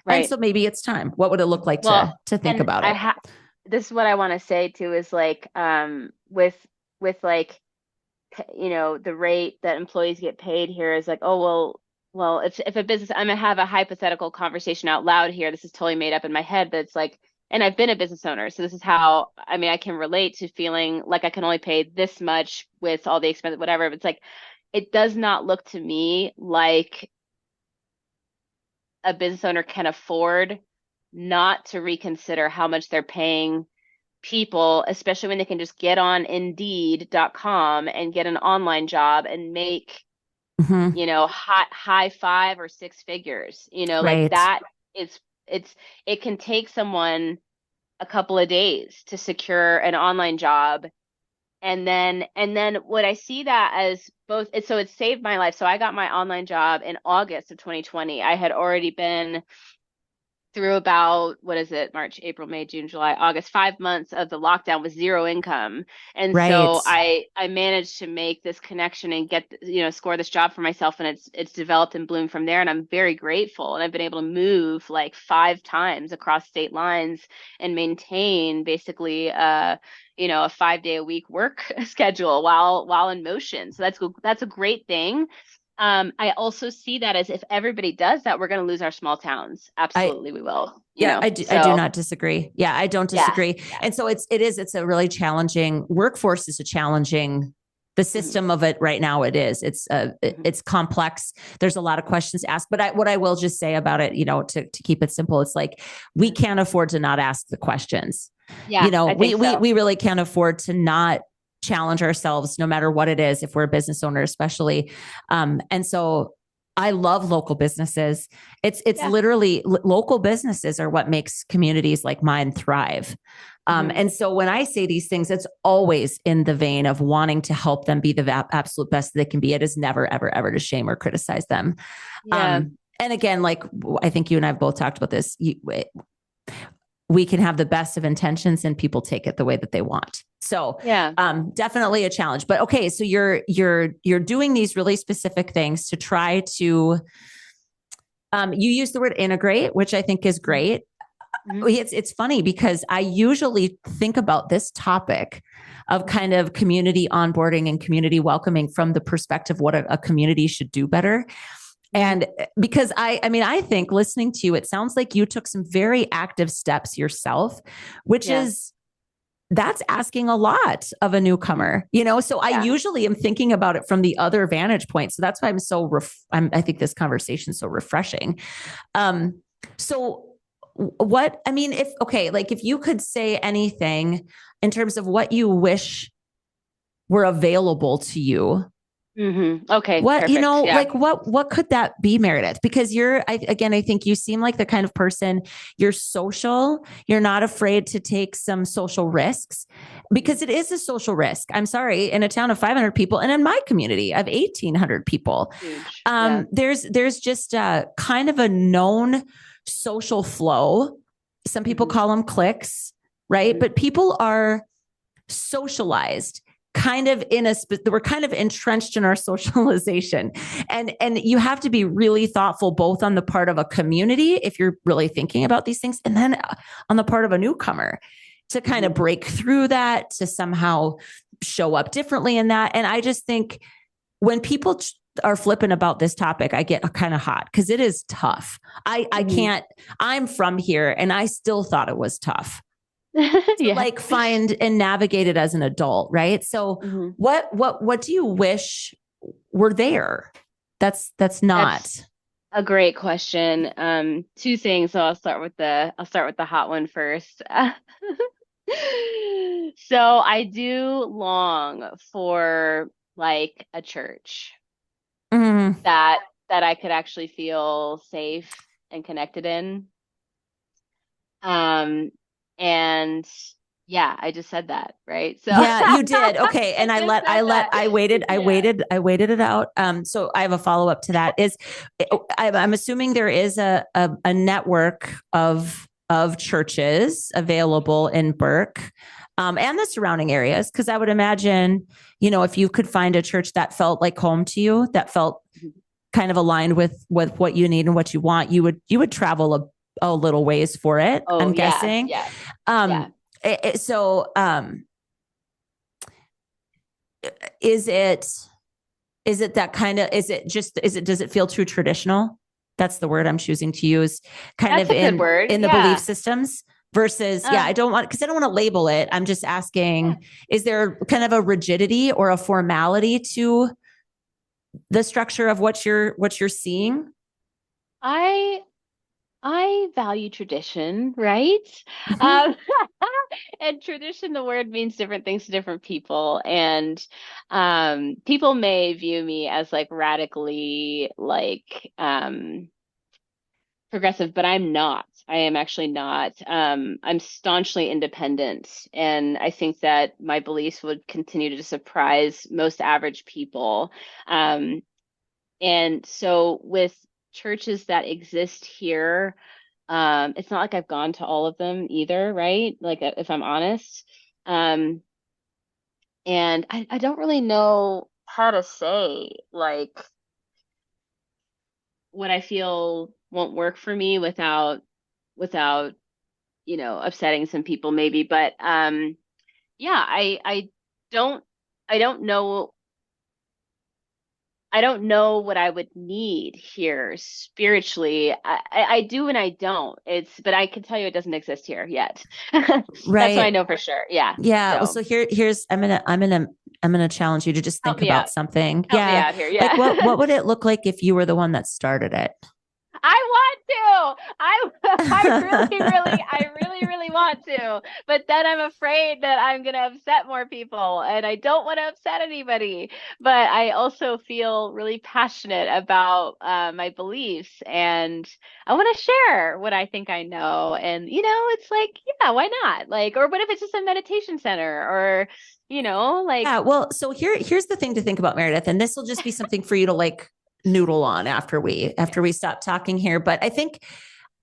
Right. And so maybe it's time. What would it look like to think about it? This is what I want to say too, is like, with like, the rate that employees get paid here is like, oh, well, if a business, I'm going to have a hypothetical conversation out loud here. This is totally made up in my head, but it's like, and I've been a business owner. So this is how, I mean, I can relate to feeling like I can only pay this much with all the expenses, whatever. But it's like, it does not look to me like a business owner can afford not to reconsider how much they're paying people, especially when they can just get on Indeed.com and get an online job and make, high 5 or 6 figures, like that is, it can take someone a couple of days to secure an online job. And then what I see that as both, so it saved my life. So I got my online job in August of 2020. I had already been through about, March, April, May, June, July, August, 5 months of the lockdown with zero income. And so I managed to make this connection and get, score this job for myself. And it's developed and bloomed from there. And I'm very grateful. And I've been able to move like 5 times across state lines and maintain basically, a 5-day-a-week work schedule while in motion. So that's a great thing. I also see that as if everybody does that, we're going to lose our small towns. Absolutely, we will. I do not disagree. Yeah, I don't disagree. Yeah. And so it's a really challenging workforce. Is a challenging. The system of it right now, it's complex. There's a lot of questions asked, but what I will just say about it, to keep it simple, it's like we can't afford to not ask the questions. Yeah, we really can't afford to not challenge ourselves, no matter what it is, if we're a business owner, especially. And so I love local businesses. It's literally local businesses are what makes communities like mine thrive. And so when I say these things, it's always in the vein of wanting to help them be the absolute best they can be. It is never, ever, ever to shame or criticize them. Yeah. And again, like I think you and I have both talked about this, we can have the best of intentions and people take it the way that they want. So definitely a challenge, but okay. So you're doing these really specific things to try to, you use the word integrate, which I think is great. It's funny because I usually think about this topic of kind of community onboarding and community welcoming from the perspective, what a community should do better. And because I think listening to you, it sounds like you took some very active steps yourself, which is, that's asking a lot of a newcomer, So I usually am thinking about it from the other vantage point. So that's why I think this conversation is so refreshing. So if you could say anything in terms of what you wish were available to you. Mm-hmm. Okay. What, perfect. what could that be, Meredith? Because I think you seem like the kind of person, you're social, you're not afraid to take some social risks, because it is a social risk. I'm sorry, in a town of 500 people, and in my community of 1,800 people, Huge. There's just a kind of a known social flow. Some people call them cliques, right? But people are socialized we're kind of entrenched in our socialization, and you have to be really thoughtful, both on the part of a community, if you're really thinking about these things, and then on the part of a newcomer to kind of break through that, to somehow show up differently in that. And I just think when people are flippant about this topic, I get kind of hot, because it is tough. I can't, I'm from here, and I still thought it was tough. Find and navigate it as an adult. Right. So what do you wish were there? That's a great question. Two things. So I'll start with the hot one first. So I do long for like a church that I could actually feel safe and connected in. And I just said that, right? So yeah, you did. Okay. And I waited it out. So I have a follow-up to that. I'm assuming there is a network of churches available in Burke, and the surrounding areas. Cause I would imagine, if you could find a church that felt like home to you, that felt kind of aligned with what you need and what you want, you would travel a little ways for it. I'm guessing. Is it that kind of, does it feel too traditional? That's the word I'm choosing to use, That's in the belief systems versus, I don't want to label it. I'm just asking, is there kind of a rigidity or a formality to the structure of what you're seeing? I value tradition, right? And tradition, the word means different things to different people. And people may view me as like radically progressive, but I'm not. I am actually not. I'm staunchly independent. And I think that my beliefs would continue to surprise most average people. And so with churches that exist here, it's not like I've gone to all of them either, right? Like, if I'm honest. And I don't really know how to say like what I feel won't work for me without upsetting some people maybe. But I don't know. I don't know what I would need here spiritually. I do and I don't. But I can tell you it doesn't exist here yet. Right. That's what I know for sure. Yeah. Yeah. Well, so here's I'm gonna challenge you to just think about something. Help me out here. Yeah. Like what would it look like if you were the one that started it? I want to. I really want to. But then I'm afraid that I'm going to upset more people, and I don't want to upset anybody. But I also feel really passionate about my beliefs, and I want to share what I think I know. And, it's like, yeah, why not? Like, or what if it's just a meditation center, or, Yeah, well, so here's the thing to think about, Meredith, and this will just be something for you to noodle on after we stop talking here. But I think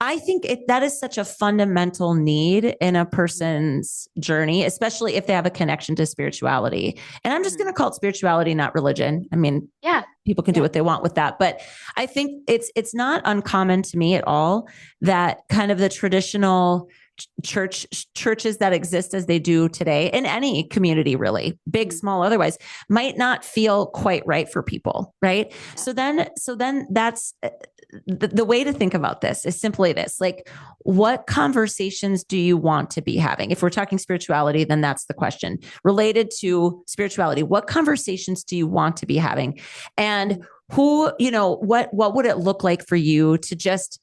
that is such a fundamental need in a person's journey, especially if they have a connection to spirituality. And I'm just going to call it spirituality, not religion. I mean, people can do what they want with that. But I think it's not uncommon to me at all that kind of the traditional churches that exist as they do today in any community, really big, small, otherwise, might not feel quite right for people. Right. So then that's the way to think about this is simply this, like, what conversations do you want to be having? If we're talking spirituality, then that's the question related to spirituality. What conversations do you want to be having? And who, what would it look like for you to just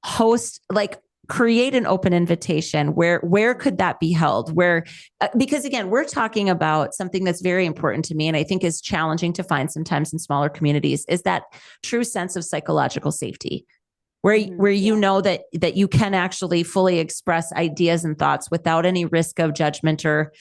host, like, create an open invitation? Where could that be held? Because again, we're talking about something that's very important to me, and I think is challenging to find sometimes in smaller communities, is that true sense of psychological safety, where you know that you can actually fully express ideas and thoughts without any risk of judgment, or,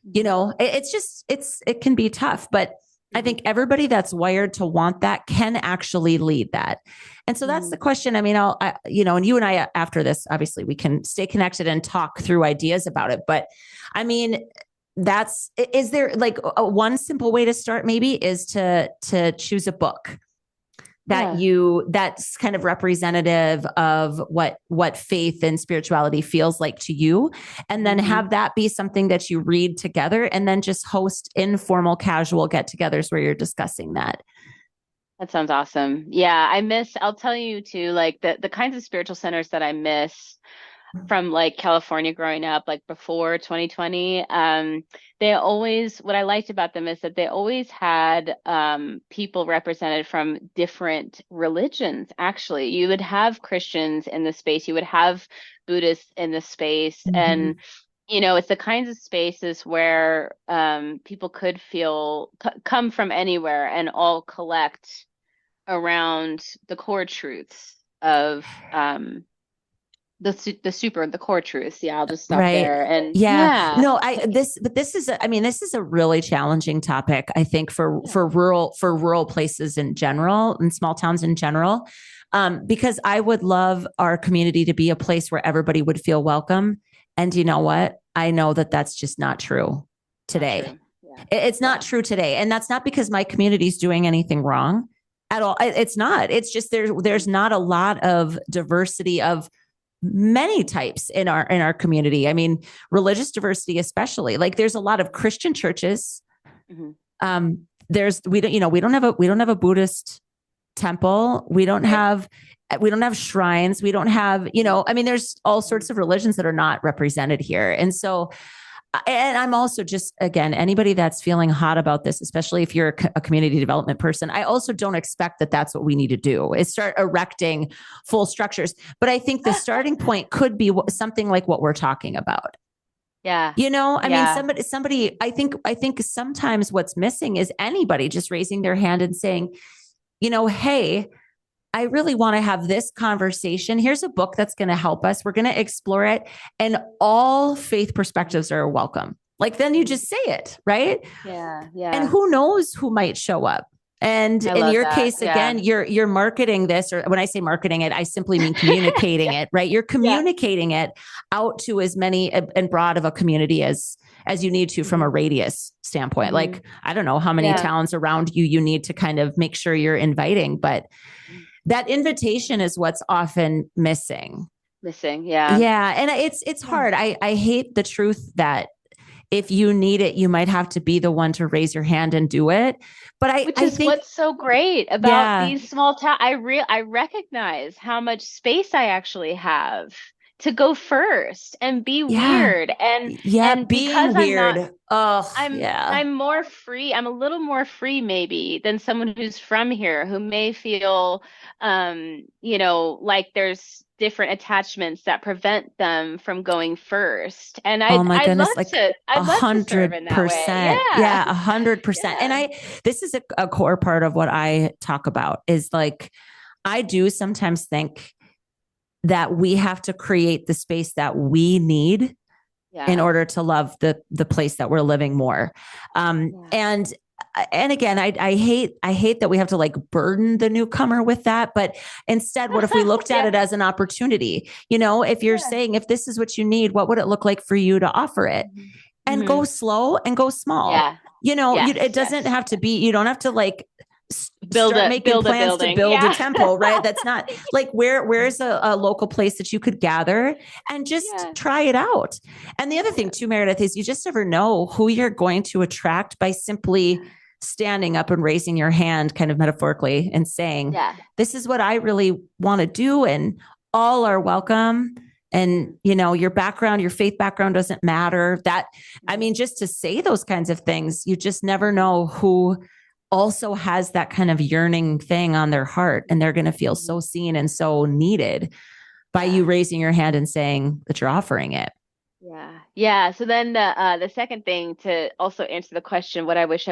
it can be tough, but I think everybody that's wired to want that can actually lead that. And so that's the question. I mean, and you and I, after this, obviously we can stay connected and talk through ideas about it. But I mean, is there like one simple way to start, maybe, is to choose a book that's kind of representative of what faith and spirituality feels like to you. And then have that be something that you read together, and then just host informal, casual get-togethers where you're discussing that. That sounds awesome. Yeah. I'll tell you too, like the kinds of spiritual centers that I miss from like California growing up, like before 2020, what I liked about them is that they always had people represented from different religions. Actually, you would have Christians in the space, you would have Buddhists in the space, and it's the kinds of spaces where people could come from anywhere and all collect around the core truths of the core truths. Yeah, I'll just stop there. And no, this is a really challenging topic, I think, for rural places in general, and small towns in general, because I would love our community to be a place where everybody would feel welcome. And you know what? I know that that's just not true today. Not true. Yeah. It's not true today. And that's not because my community is doing anything wrong at all. It's not. It's just there's not a lot of diversity of many types in our community. I mean, religious diversity, especially. Like, there's a lot of Christian churches. We don't have a Buddhist temple. We don't have shrines. We don't have, there's all sorts of religions that are not represented here. And so, and I'm also just, again, anybody that's feeling hot about this, especially if you're a community development person, I also don't expect that that's what we need to do, is start erecting full structures. But I think the starting point could be something like what we're talking about. Yeah. I mean, somebody, I think sometimes what's missing is anybody just raising their hand and saying, hey, I really want to have this conversation. Here's a book that's going to help us. We're going to explore it. And all faith perspectives are welcome. Like, then you just say it, right? Yeah. Yeah. And who knows who might show up. And in your case, again, you're marketing this, or when I say marketing it, I simply mean communicating it, right? You're communicating it out to as many and broad of a community as you need to from a radius standpoint. Like, I don't know how many towns around you need to kind of make sure you're inviting, but that invitation is what's often missing. Yeah. Yeah. And it's hard. I hate the truth that if you need it, you might have to be the one to raise your hand and do it. But I think what's so great about these small towns. I recognize how much space I actually have to go first and be weird. And being weird. I'm more free. I'm a little more free maybe than someone who's from here, who may feel like there's different attachments that prevent them from going first. And I'd love to serve in that way. Yeah, 100%. And this is a core part of what I talk about, is like, I do sometimes think that we have to create the space that we need in order to love the place that we're living more. And again, I hate that we have to like burden the newcomer with that, but instead, what if we looked at it as an opportunity? If you're saying, if this is what you need, what would it look like for you to offer it? And go slow and go small. It doesn't have to be, you don't have to like start making build a plans to building. build a Yeah. temple, right? That's not like where's a local place that you could gather and just Yeah. try it out. And the other thing too, Meredith, is you just never know who you're going to attract by simply standing up and raising your hand, kind of metaphorically, and saying, Yeah. this is what I really want to do. And all are welcome. And, you know, your background, your faith background doesn't matter. That, I mean, just to say those kinds of things, you just never know who also has that kind of yearning thing on their heart, and they're going to feel so seen and so needed by you raising your hand and saying that you're offering it. Yeah. Yeah. So then the second thing, to also answer the question, what I wish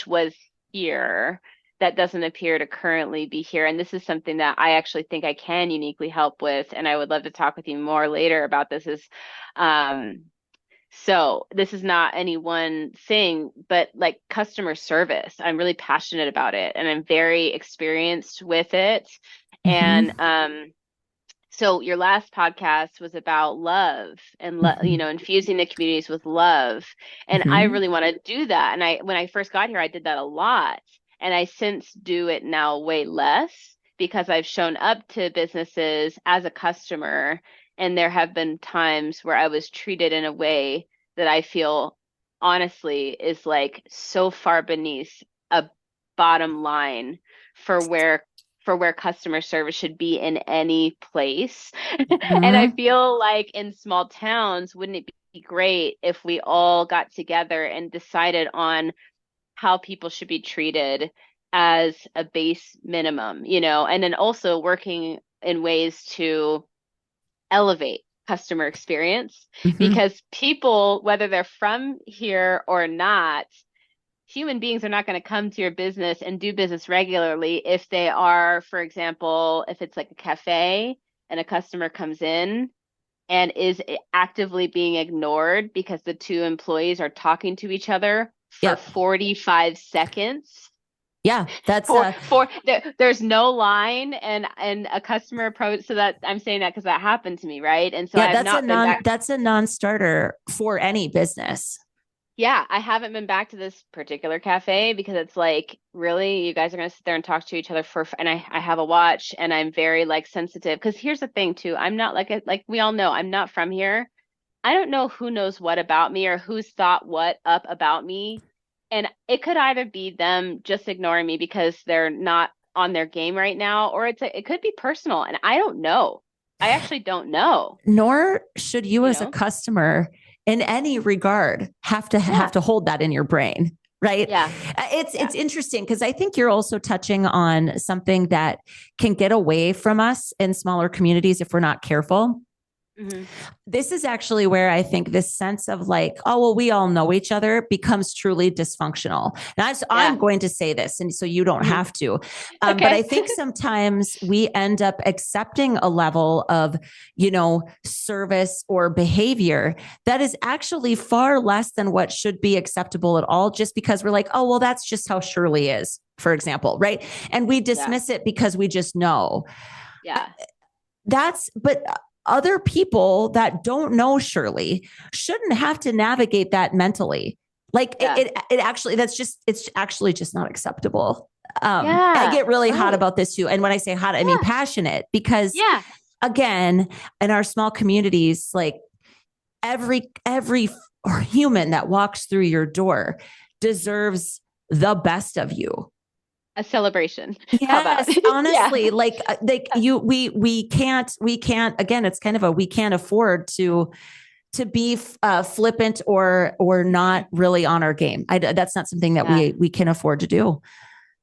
was here that doesn't appear to currently be here. And this is something that I actually think I can uniquely help with. And I would love to talk with you more later about this, is so this is not any one thing, but like customer service. I'm really passionate about it and I'm very experienced with it. And Mm-hmm. so your last podcast was about love and Mm-hmm. infusing the communities with love. And I Mm-hmm. really want to do that. And when I first got here, I did that a lot. And I since do it now way less because I've shown up to businesses as a customer. And there have been times where I was treated in a way that I feel honestly is like so far beneath a bottom line for where customer service should be in any place. And I Mm-hmm. feel like in small towns, wouldn't it be great if we all got together and decided on how people should be treated as a base minimum, and then also working in ways to elevate customer experience, Mm-hmm. because people, whether they're from here or not, human beings are not going to come to your business and do business regularly if they are, for example, if it's like a cafe and a customer comes in and is actively being ignored because the two employees are talking to each other for Yep. 45 seconds. Yeah. That's There's no line, and a customer approach. So that I'm saying that because that happened to me, right? And so I yeah, have not been back. that's a non-starter for any business. Yeah, I haven't been back to this particular cafe because it's like, really, you guys are gonna sit there and talk to each other and I have a watch and I'm very like sensitive. Because here's the thing too, I'm not like we all know, I'm not from here. I don't know who knows what about me or who's thought what up about me. And it could either be them just ignoring me because they're not on their game right now, or it could be personal. And I don't know. I actually don't know, Nor should you you as a know? customer in any regard have Yeah, to hold that in your brain, right? yeah, It's yeah. interesting because I think you're also touching on something that can get away from us in smaller communities if we're not careful. Hmm. This is actually where I think this sense of like, oh, well, we all know each other becomes truly dysfunctional. And I'm Yeah. going to say this, and so you don't Hmm. have to. But I Okay. think sometimes we end up accepting a level of, service or behavior that is actually far less than what should be acceptable at all, just because we're like, oh, well, that's just how Shirley is, for example, right? And we Yeah. dismiss it because we just know Yeah. but other people that don't know Shirley shouldn't have to navigate that mentally. Like Yeah. it actually, it's actually just not acceptable. I Yeah. get really hot Right. about this too. And when I say hot, I mean Yeah. passionate, because Yeah. again, in our small communities, like every human that walks through your door deserves the best of you. A celebration. How about? Yes, Yeah. honestly, like you, we can't. Again, it's kind of we can't afford to be flippant or not really on our game. That's not something that Yeah. we can afford to do.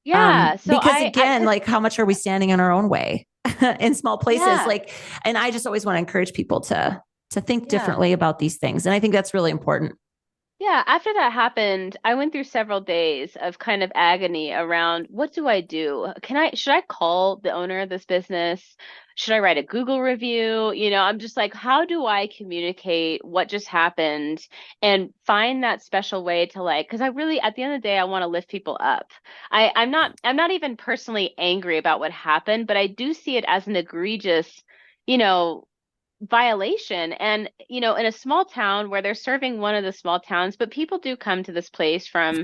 Yeah. So Because again, cause, like how much are we standing in our own way in small places? yeah. Like, and I just always want to encourage people to think Yeah. differently about these things, and I think that's really important. Yeah, after that happened, I went through several days of kind of agony around what do I do? Should I call the owner of this business? Should I write a Google review? I'm just like, how do I communicate what just happened and find that special way to like, because I really, at the end of the day, I want to lift people up. I'm not even personally angry about what happened, but I do see it as an egregious, you know, violation. And, you know, in a small town where they're serving one of the small towns, but people do come to this place Of from, you know,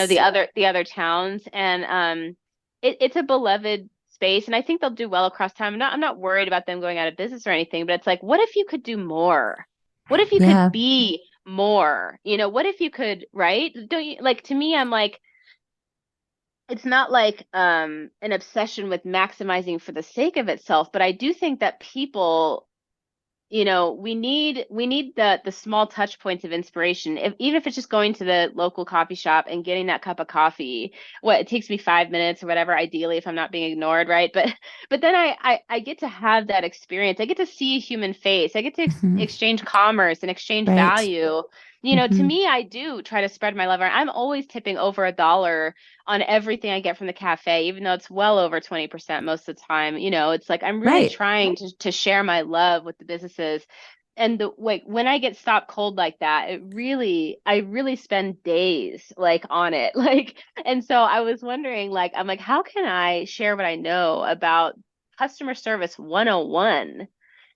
course. the other towns. And it's a beloved space. And I think they'll do well across time. I'm not worried about them going out of business or anything, but it's like, what if you could do more? What if you could Yeah. be more? You know, what if you could, right? Don't you like, to me, I'm like, it's not like an obsession with maximizing for the sake of itself, but I do think that people, you know, we need the small touch points of inspiration. If, even if it's just going to the local coffee shop and getting that cup of coffee, what it takes me 5 minutes or whatever, ideally, if I'm not being ignored, right? But then I get to have that experience. I get to see a human face. I get to Mhm. exchange commerce and exchange Right. value. You know, to Hmm. me, I do try to spread my love around. I'm always tipping over $1 on everything I get from the cafe, even though it's well over 20% most of the time. You know, it's like I'm really Right. trying to share my love with the businesses. And the like when I get stopped cold like that, I really spend days like on it. Like, and so I was wondering, like, I'm like, how can I share what I know about customer service 101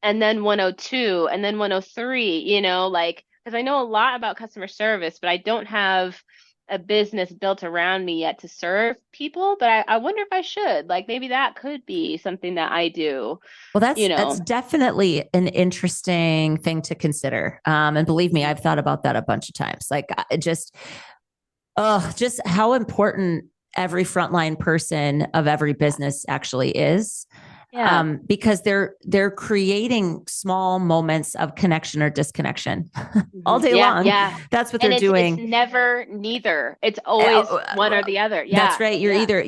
and then 102 and then 103, you know, like, because I know a lot about customer service, but I don't have a business built around me yet to serve people, but I wonder if I should. Like maybe that could be something that I do, Well, you that's know. definitely an interesting thing to consider. And believe me, Mhm. I've thought about that a bunch of times. Like just, oh, just how important every frontline person of every business actually is. Yeah. Because they're creating small moments of connection or disconnection all day Yeah, long. yeah. That's what they're And it's doing. never neither. It's Uh, always one or the other. That's Yeah. right. Yeah.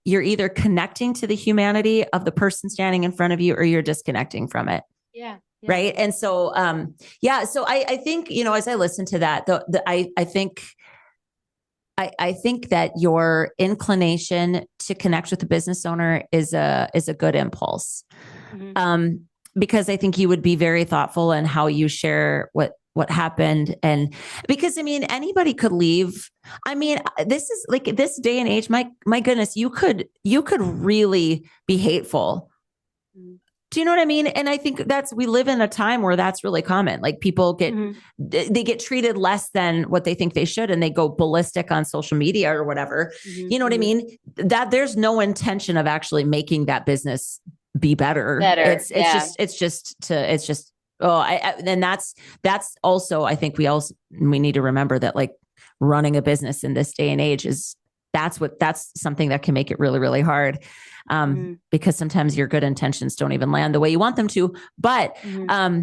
You're either connecting to the humanity of the person standing in front of you, or you're disconnecting from it. Yeah. Yeah. Right. And so, yeah. So I think, you know, as I listen to that, I think that your inclination to connect with the business owner is a good impulse. Hmm. Um, because I think you would be very thoughtful in how you share what happened. And because I mean, anybody could leave. I mean, this is like this day and age, my goodness, you could really be hateful. Do you know what I mean? And I think we live in a time where that's really common. Like people Hmm. they get treated less than what they think they should, and they go ballistic on social media or whatever. Hmm. You know what I Hmm. mean? That there's no intention of actually making that business be better. Better. Yeah. It's just, oh, and that's also, I think we need to remember that like running a business in this day and age that's something that can make it really, really hard. Hmm. Because sometimes your good intentions don't even land the way you want them to. But Hmm.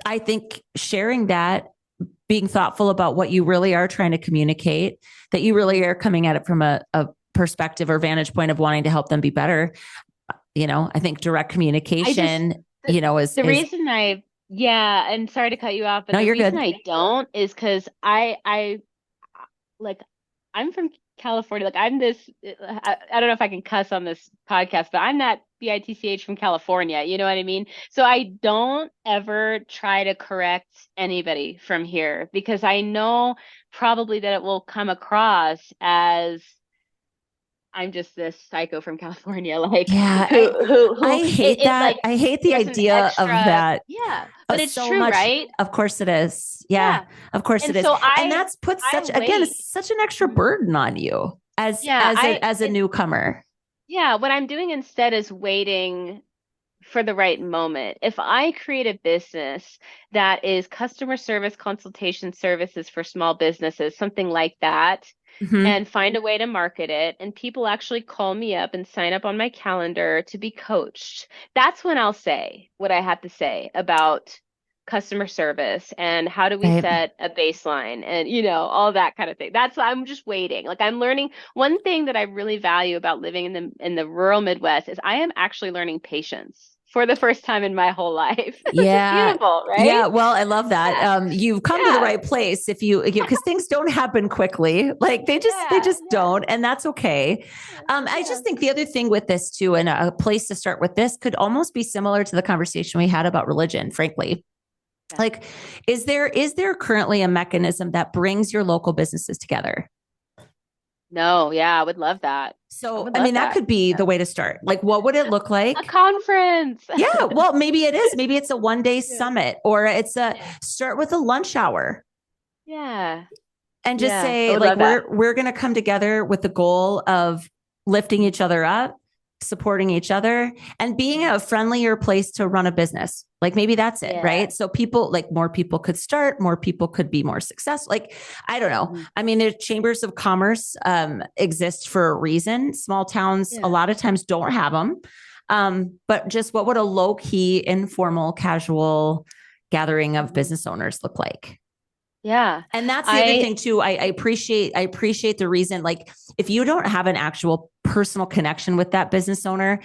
I think sharing that, being thoughtful about what you really are trying to communicate, that you really are coming at it from a perspective or vantage point of wanting to help them be better. You know, I think direct I just communication, the, you know, the is reason I yeah, and sorry to cut you off, but no, the you're reason good. I don't is because I like I'm from California. Like I'm this I don't know if I can cuss on this podcast, but I'm that bitch from California. You know what I mean? So I don't ever try to correct anybody from here because I know probably that it will come across as I'm just this psycho from California, like Yeah, who I hate it that. like I hate the there's an idea of extra, that. yeah, but it's So true, much. right? Of course it is. Yeah, Yeah. of course it And is. so And that's put I such, again, wait. it's such an extra Mhm. burden on you Yeah, as a newcomer. yeah, what I'm doing instead is waiting for the right moment. If I create a business that is customer service consultation services for small businesses, something like that, Hmm. and find a way to market it, and people actually call me up and sign up on my calendar to be coached, that's when I'll say what I have to say about customer service and how do we Right. set a baseline and you know all that kind of thing. That's I'm just waiting. Like I'm learning one thing that I really value about living in the rural Midwest is I am actually learning patience for the first time in my whole life, which is Yeah. beautiful, right? Yeah. Well, I love that. Yeah. You've come to the Yeah. right place if because things don't happen quickly. Like they Yeah. just don't. And that's okay. I Yeah. just think the other thing with this too, and a place to start with this could almost be similar to the conversation we had about religion, frankly. Yeah. Like, is there currently a mechanism that brings your local businesses together? No, yeah, I would love that. I So, would I love mean, that that. could be Yeah. the way to start. Like, what would it look A like? conference. Yeah, well, maybe it is. Maybe it's a 1 day Yeah. summit, or it's a Yeah. start with a lunch hour Yeah. and just Yeah. I say would like love that. we're going to come together with the goal of lifting each other up, supporting each other, and being a friendlier place to run a business. Like maybe that's it, Yeah. right? So people, like, more people could start, more people could be more successful. Like, I don't know. Mhm. I mean, the chambers of commerce exist for a reason. Small towns a Yeah. lot of times don't have them. But just what would a low key, informal, casual gathering of Mhm. business owners look like? Yeah. And that's the other I thing too. I appreciate the reason. Like, if you don't have an actual personal connection with that business owner,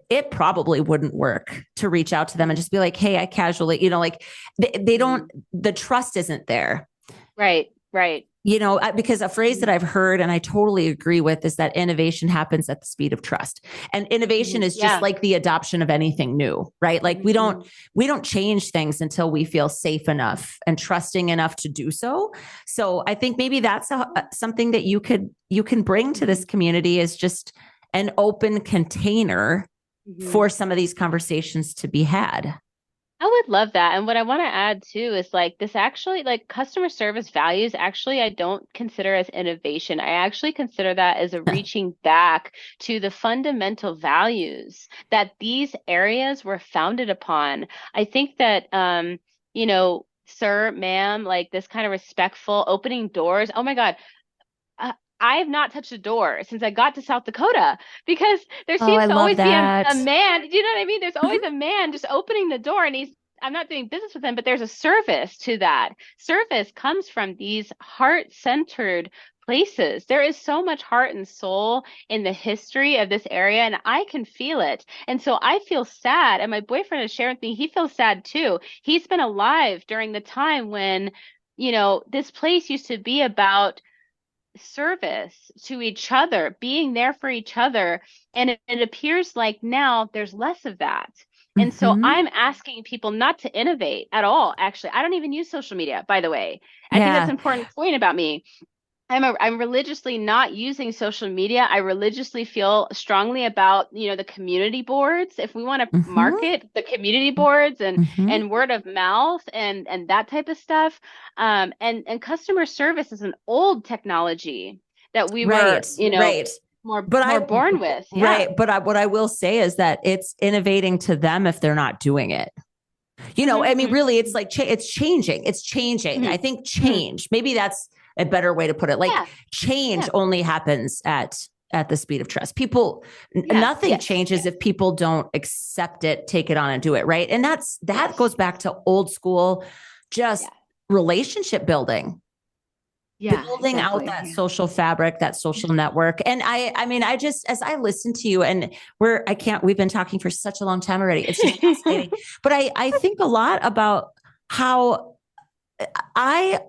it probably wouldn't work to reach out to them and just be like, "Hey, I casually," like they don't. Mhm. The trust isn't there. Right. Right. Because a phrase that Mhm. I've heard and I totally agree with is that innovation happens at the speed of trust. And innovation Mhm. is just Yeah. like the adoption of anything new, right? Like Mhm. we don't change things until we feel safe enough and trusting enough to do so. So I think maybe that's something that you can bring to this Mhm. community, is just an open container Mhm. for some of these conversations to be had. I would love that. And what I want to add too is like this actually, like customer service values, actually, I don't consider as innovation. I actually consider that as a reaching back to the fundamental values that these areas were founded upon. I think that, sir, ma'am, like this kind of respectful opening doors. Oh my God. uh, I have not touched a door since I got to South Dakota because there Oh, I seems to love always be a that. man. Do you know what I mean? There's always Mhm. a man just opening the door and I'm not doing business with him, but there's a service to that. Service comes from these heart-centered places. There is so much heart and soul in the history of this area, and I can feel it. And so I feel sad. And my boyfriend has shared with me, he feels sad too. He's been alive during the time when, this place used to be about service to each other, being there for each other. And it appears like now there's less of that. And so Mhm. I'm asking people not to innovate at all. Actually, I don't even use social media, by the way. I think that's Yeah. an important point about me. I'm religiously not using social media. I religiously feel strongly about, the community boards. If we want to Mhm. market the community boards and Mhm. word of mouth and that type of stuff, and customer service is an old technology that we were, Right, right. more But more born with. Yeah. what I will say is that it's innovating to them if they're not doing it. I mean, Mm-hmm, really, it's like it's changing. It's changing. hmm I think hmm change. Maybe that's a better way to put it. Like, Yeah. change Yeah. only happens at the speed of trust. People, Yeah. nothing Yes. changes if Yes. people don't accept it, take it on, and do it. Right. And that Yes. goes back to old school, just Yeah. relationship building, Yeah. building out Exactly. that Yeah. social fabric, that social network. And I mean, I just, as I listen to you, and we've been talking for such a long time already. It's just fascinating. But I think a lot about how I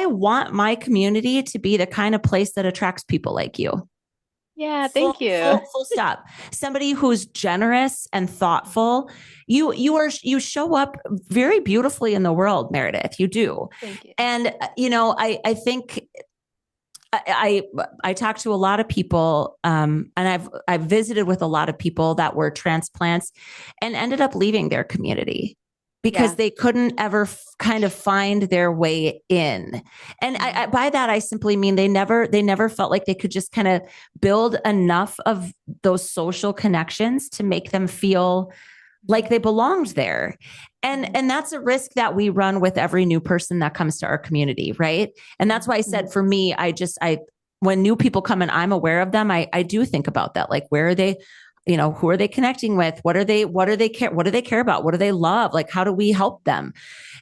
want my community to be the kind of place that attracts people like you. Yeah. Full, Thank you. full stop. Somebody who's generous and thoughtful. You show up very beautifully in the world, Meredith. You do. Thank you. And I think I talked to a lot of people, and I've visited with a lot of people that were transplants and ended up leaving their community because Yeah. they couldn't ever kind of find their way in. And by that I simply mean they never felt like they could just kind of build enough of those social connections to make them feel like they belonged there. And that's a risk that we run with every new person that comes to our community, right? And that's why I said, for me, I when new people come and I'm aware of them, I do think about that. Like, where are they? Who are they connecting with? What do they care about? What do they love? Like, how do we help them?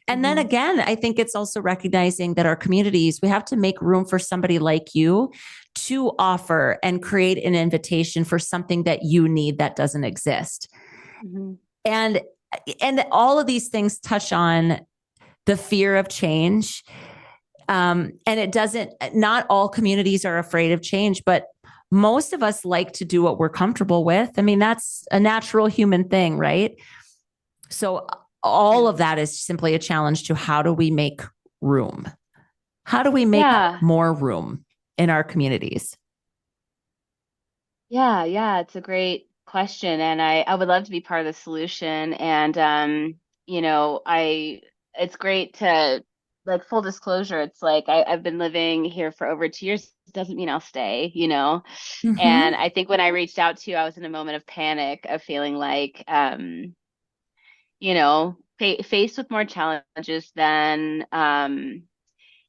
And then again, I think it's also recognizing that our communities, we have to make room for somebody like you to offer and create an invitation for something that you need that doesn't exist. Mm-hmm. And all of these things touch on the fear of change. And it doesn't, not all communities are afraid of change, but most of us like to do what we're comfortable with. I mean, that's a natural human thing, right? So all Yeah. of that is simply a challenge to how do we make room? How do we make Yeah. more room in our communities? Yeah, it's a great question, and I would love to be part of the solution. And it's great to, like, full disclosure. It's like I've been living here for over 2 years. Doesn't mean I'll stay, you know. And Mm-hmm. I think when I reached out to you, I was in a moment of panic, of feeling like, faced with more challenges than,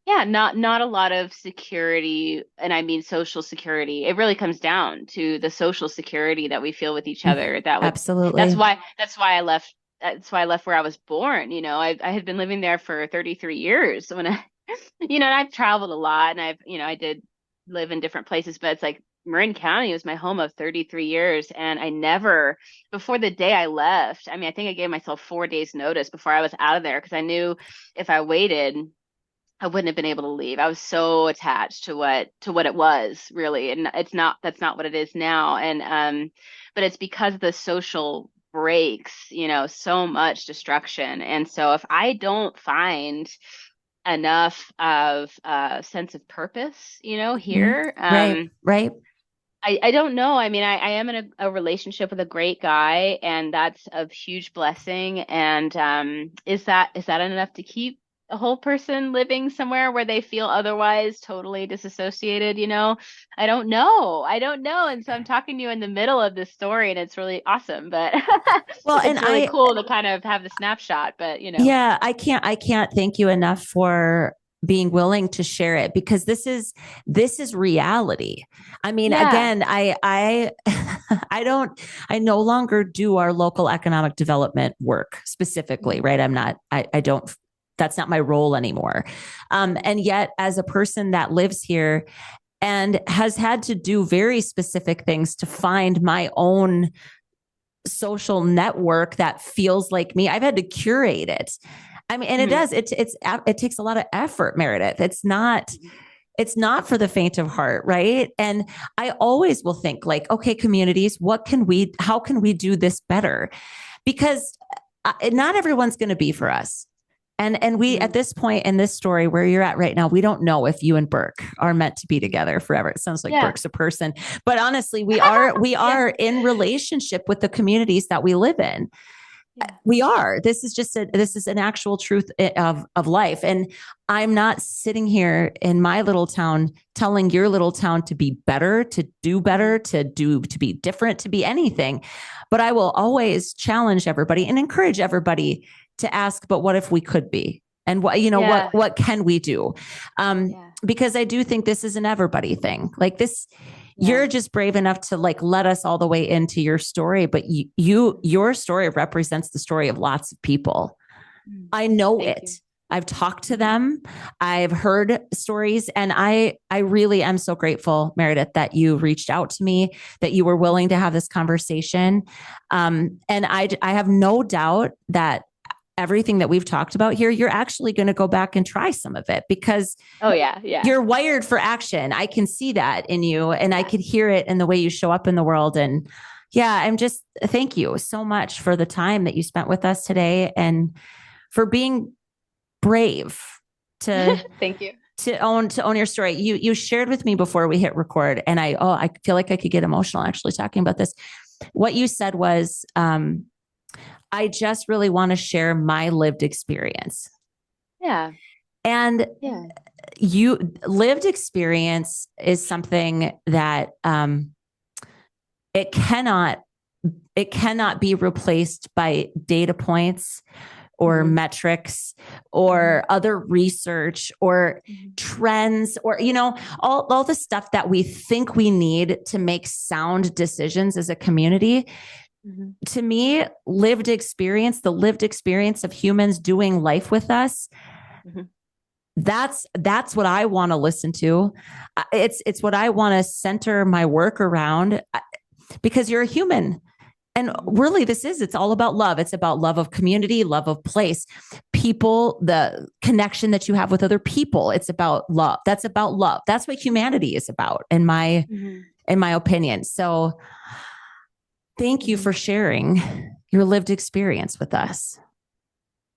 yeah, not a lot of security, and I mean social security. It really comes down to the social security that we feel with each other. That's Absolutely. why I left. That's why I left where I was born. I had been living there for 33 years when I, and I've traveled a lot, and I did live in different places, but it's like Marin County was my home of 33 years, and I never, before the day I left. I mean, I think I gave myself 4 days notice before I was out of there because I knew if I waited, I wouldn't have been able to leave. I was so attached to what it was, really, and that's not what it is now. And but it's because of the social breaks, so much destruction. And so if I don't find enough of a sense of purpose, Mhm. here, Right, right. I don't know. I mean, I am in a relationship with a great guy, and that's a huge blessing. And is that enough to keep a whole person living somewhere where they feel otherwise totally disassociated? I don't know. I don't know. And so I'm talking to you in the middle of this story, and it's really awesome, but Well, and it's really cool to kind of have the snapshot. But yeah, I can't thank you enough for being willing to share it because this is reality. I mean, yeah. again, I I no longer do our local economic development work specifically, Mhm. right? I don't, that's not my role anymore. And yet, as a person that lives here and has had to do very specific things to find my own social network that feels like me. I've had to curate it. I mean, and it Mhm. does. It takes a lot of effort, Meredith. It's not for the faint of heart, right? And I always will think like, okay, communities, how can we do this better? Because not everyone's going to be for us. And we, at Mhm. this point in this story where you're at right now, we don't know if you and Burke are meant to be together forever. It sounds like Yeah. Burke's a person, but honestly, we Yeah. are in relationship with the communities that we live in. Yeah. We are. This is an actual truth of life. And I'm not sitting here in my little town telling your little town to be better, to do better, Mhm. to be different, to be anything. But I will always challenge everybody and encourage everybody to ask, but what if we could be? And Yeah. what can we do? Yeah. Because I do think this is an everybody thing. Like this, Yeah. you're just brave enough to like let us all the way into your story, but your story represents the story of lots of people. Mm. I know Thank it. you. I've talked to Mhm. them. I've heard stories, and I really am so grateful, Meredith, that you reached out to me, that you were willing to have this conversation. And I have no doubt that everything that we've talked about here, you're actually going to go back and try some of it because Oh yeah, yeah, you're wired for action. I can see that in you, and I yeah. could hear it in the way you show up in the world. And yeah, I'm just thank you so much for the time that you spent with us today and for being brave to Thank you. own your story. You shared with me before we hit record, and I feel like I could get emotional actually talking about this. What you said was, I just really want to share my lived experience. Yeah, And yeah. you lived experience is something that it cannot it cannot be replaced by data points or Hmm. metrics Hmm. or other research or Hmm. trends or all the stuff that we think we need to make sound decisions as a community. Hmm. To me, the lived experience of humans doing life with us, Hmm. that's what I want to listen to. It's what I want to center my work around because you're a human. And Hmm. really, it's all about love. It's about love of community, love of place, people, the connection that you have with other people. It's about love. That's about love. That's what humanity is about, Hmm. in my opinion. So thank you Hmm. for sharing your lived experience with us.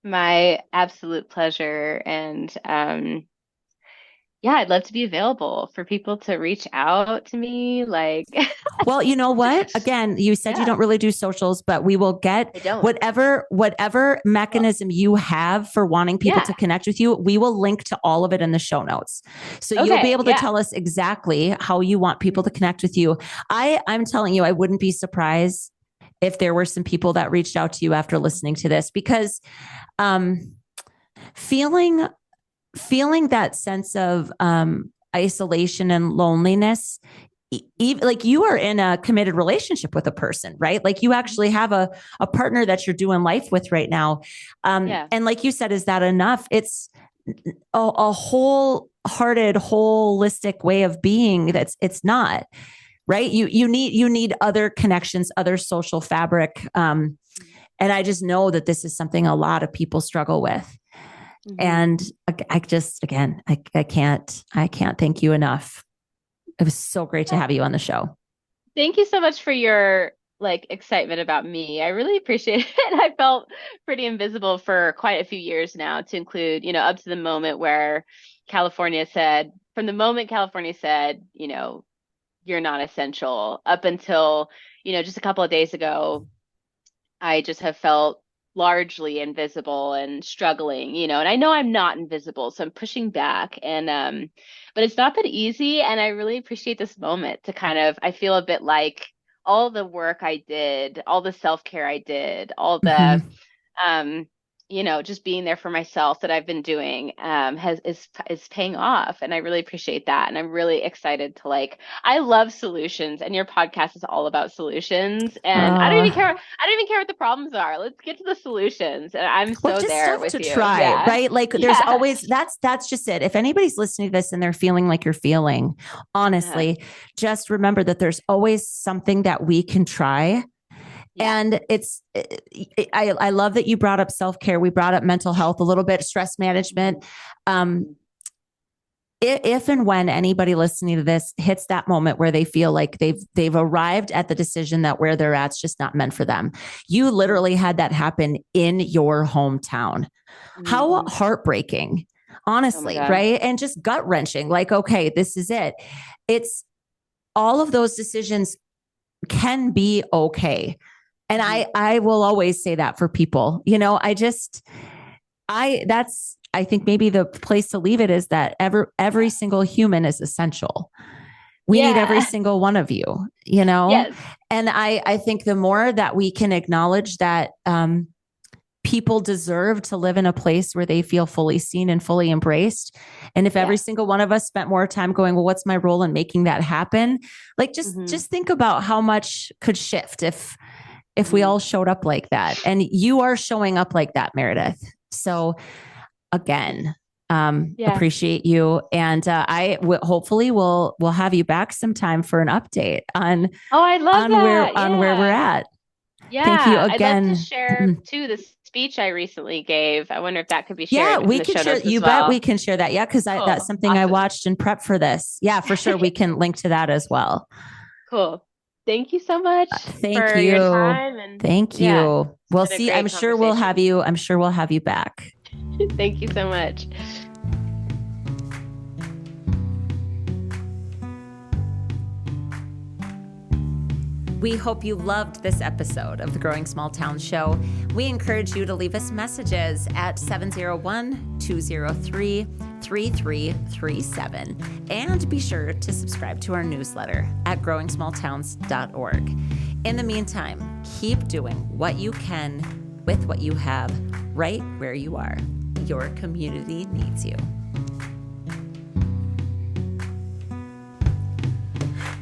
My absolute pleasure. And yeah, I'd love to be available for people to reach out to me. Like, Well, you know what? Again, you said you yeah, don't really do socials, but we will get I don't. whatever Well, mechanism you have for wanting people yeah. to connect with you. We will link to all of it in the show notes. So you'll be Okay. able to Yeah. tell us exactly how you want people to connect with you. I'm telling you, I wouldn't be surprised if there were some people that reached out to you after listening to this, because um, feeling that sense of isolation and loneliness, like you are in a committed relationship with a person, right? Like you actually have a partner that you're doing life with right now. Yeah. And like you said, is that enough? It's a wholehearted, holistic way of being. It's not, right. You need other connections, other social fabric. And I just know that this is something a lot of people struggle with. Hmm. And I just, again, I can't thank you enough. It was so great to have you on the show. Thank you so much for your like excitement about me. I really appreciate it. I felt pretty invisible for quite a few years now, to include, up to the moment where from the moment California said, you're not essential, up until, just a couple of days ago, I just have felt largely invisible and struggling, and I know I'm not invisible, so I'm pushing back, and but it's not been easy, and I really appreciate this moment to kind of, I feel a bit like all the work I did, all the self-care I did, all the Mm-hmm. um, just being there for myself that I've been doing is paying off, and I really appreciate that. And I'm really excited to like, I love solutions, and your podcast is all about solutions. And Uh, I don't even care what the problems are. Let's get to the solutions. And I'm well, so just there stuff with to you. try, Yeah. right? Like there's Yeah. always that's just it. If anybody's listening to this and they're feeling like you're feeling, Uh, honestly, just remember that there's always something that we can try. yeah. And I love that you brought up self-care. We brought up mental health a little bit, stress management. Um, Mhm. if and when anybody listening to this hits that moment where they feel like they've arrived at the decision that where they're at's just not meant for them, you literally had that happen in your hometown. How Mhm. heartbreaking, Oh my honestly, God. right? And just gut wrenching. Like, okay, this is it. It's all of those decisions can be okay. And Mhm. I will always say that for people. I think maybe the place to leave it is that every single human is essential. We need every Yeah. single one of you. Yes. And I think the more that we can acknowledge that people deserve to live in a place where they feel fully seen and fully embraced. And if every Yeah. single one of us spent more time going, well, what's my role in making that happen? Like Hmm. just think about how much could shift if we Hmm. all showed up like that. And you are showing up like that, Meredith. So again, Yeah. appreciate you. And hopefully we'll have you back sometime for an update on Oh, I love that. where we're Yeah. at. Thank you Yeah, I'd love to again. share too the speech I recently gave. I wonder if that could be Yeah, shared in we the can show share. notes as You bet we well. can share that. Yeah, because that's Cool. something I Awesome. watched and prep for this. Yeah, for sure. We can link to that as well. Cool. Thank you so much Thank for your you. time, and Thank yeah, you. it's We'll been a see. great conversation. I'm sure we'll have you back. Thank you so much. We hope you loved this episode of the Growing Small Town Show. We encourage you to leave us messages at 701-203-3337. And be sure to subscribe to our newsletter at growingsmalltowns.org. In the meantime, keep doing what you can with what you have right where you are. Your community needs you.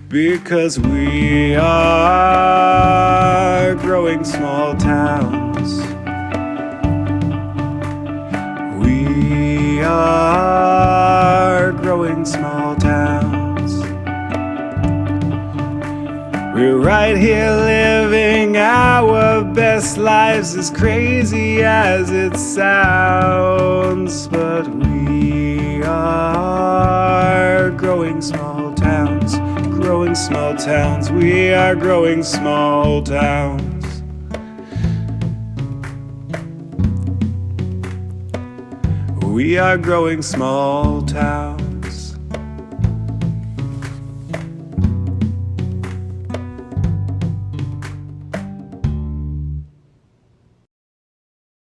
Because we are growing small towns. We are growing small towns. We're right here living our best lives, as crazy as it sounds. But we are growing small towns. Growing small towns, we are growing small towns. We are growing small towns.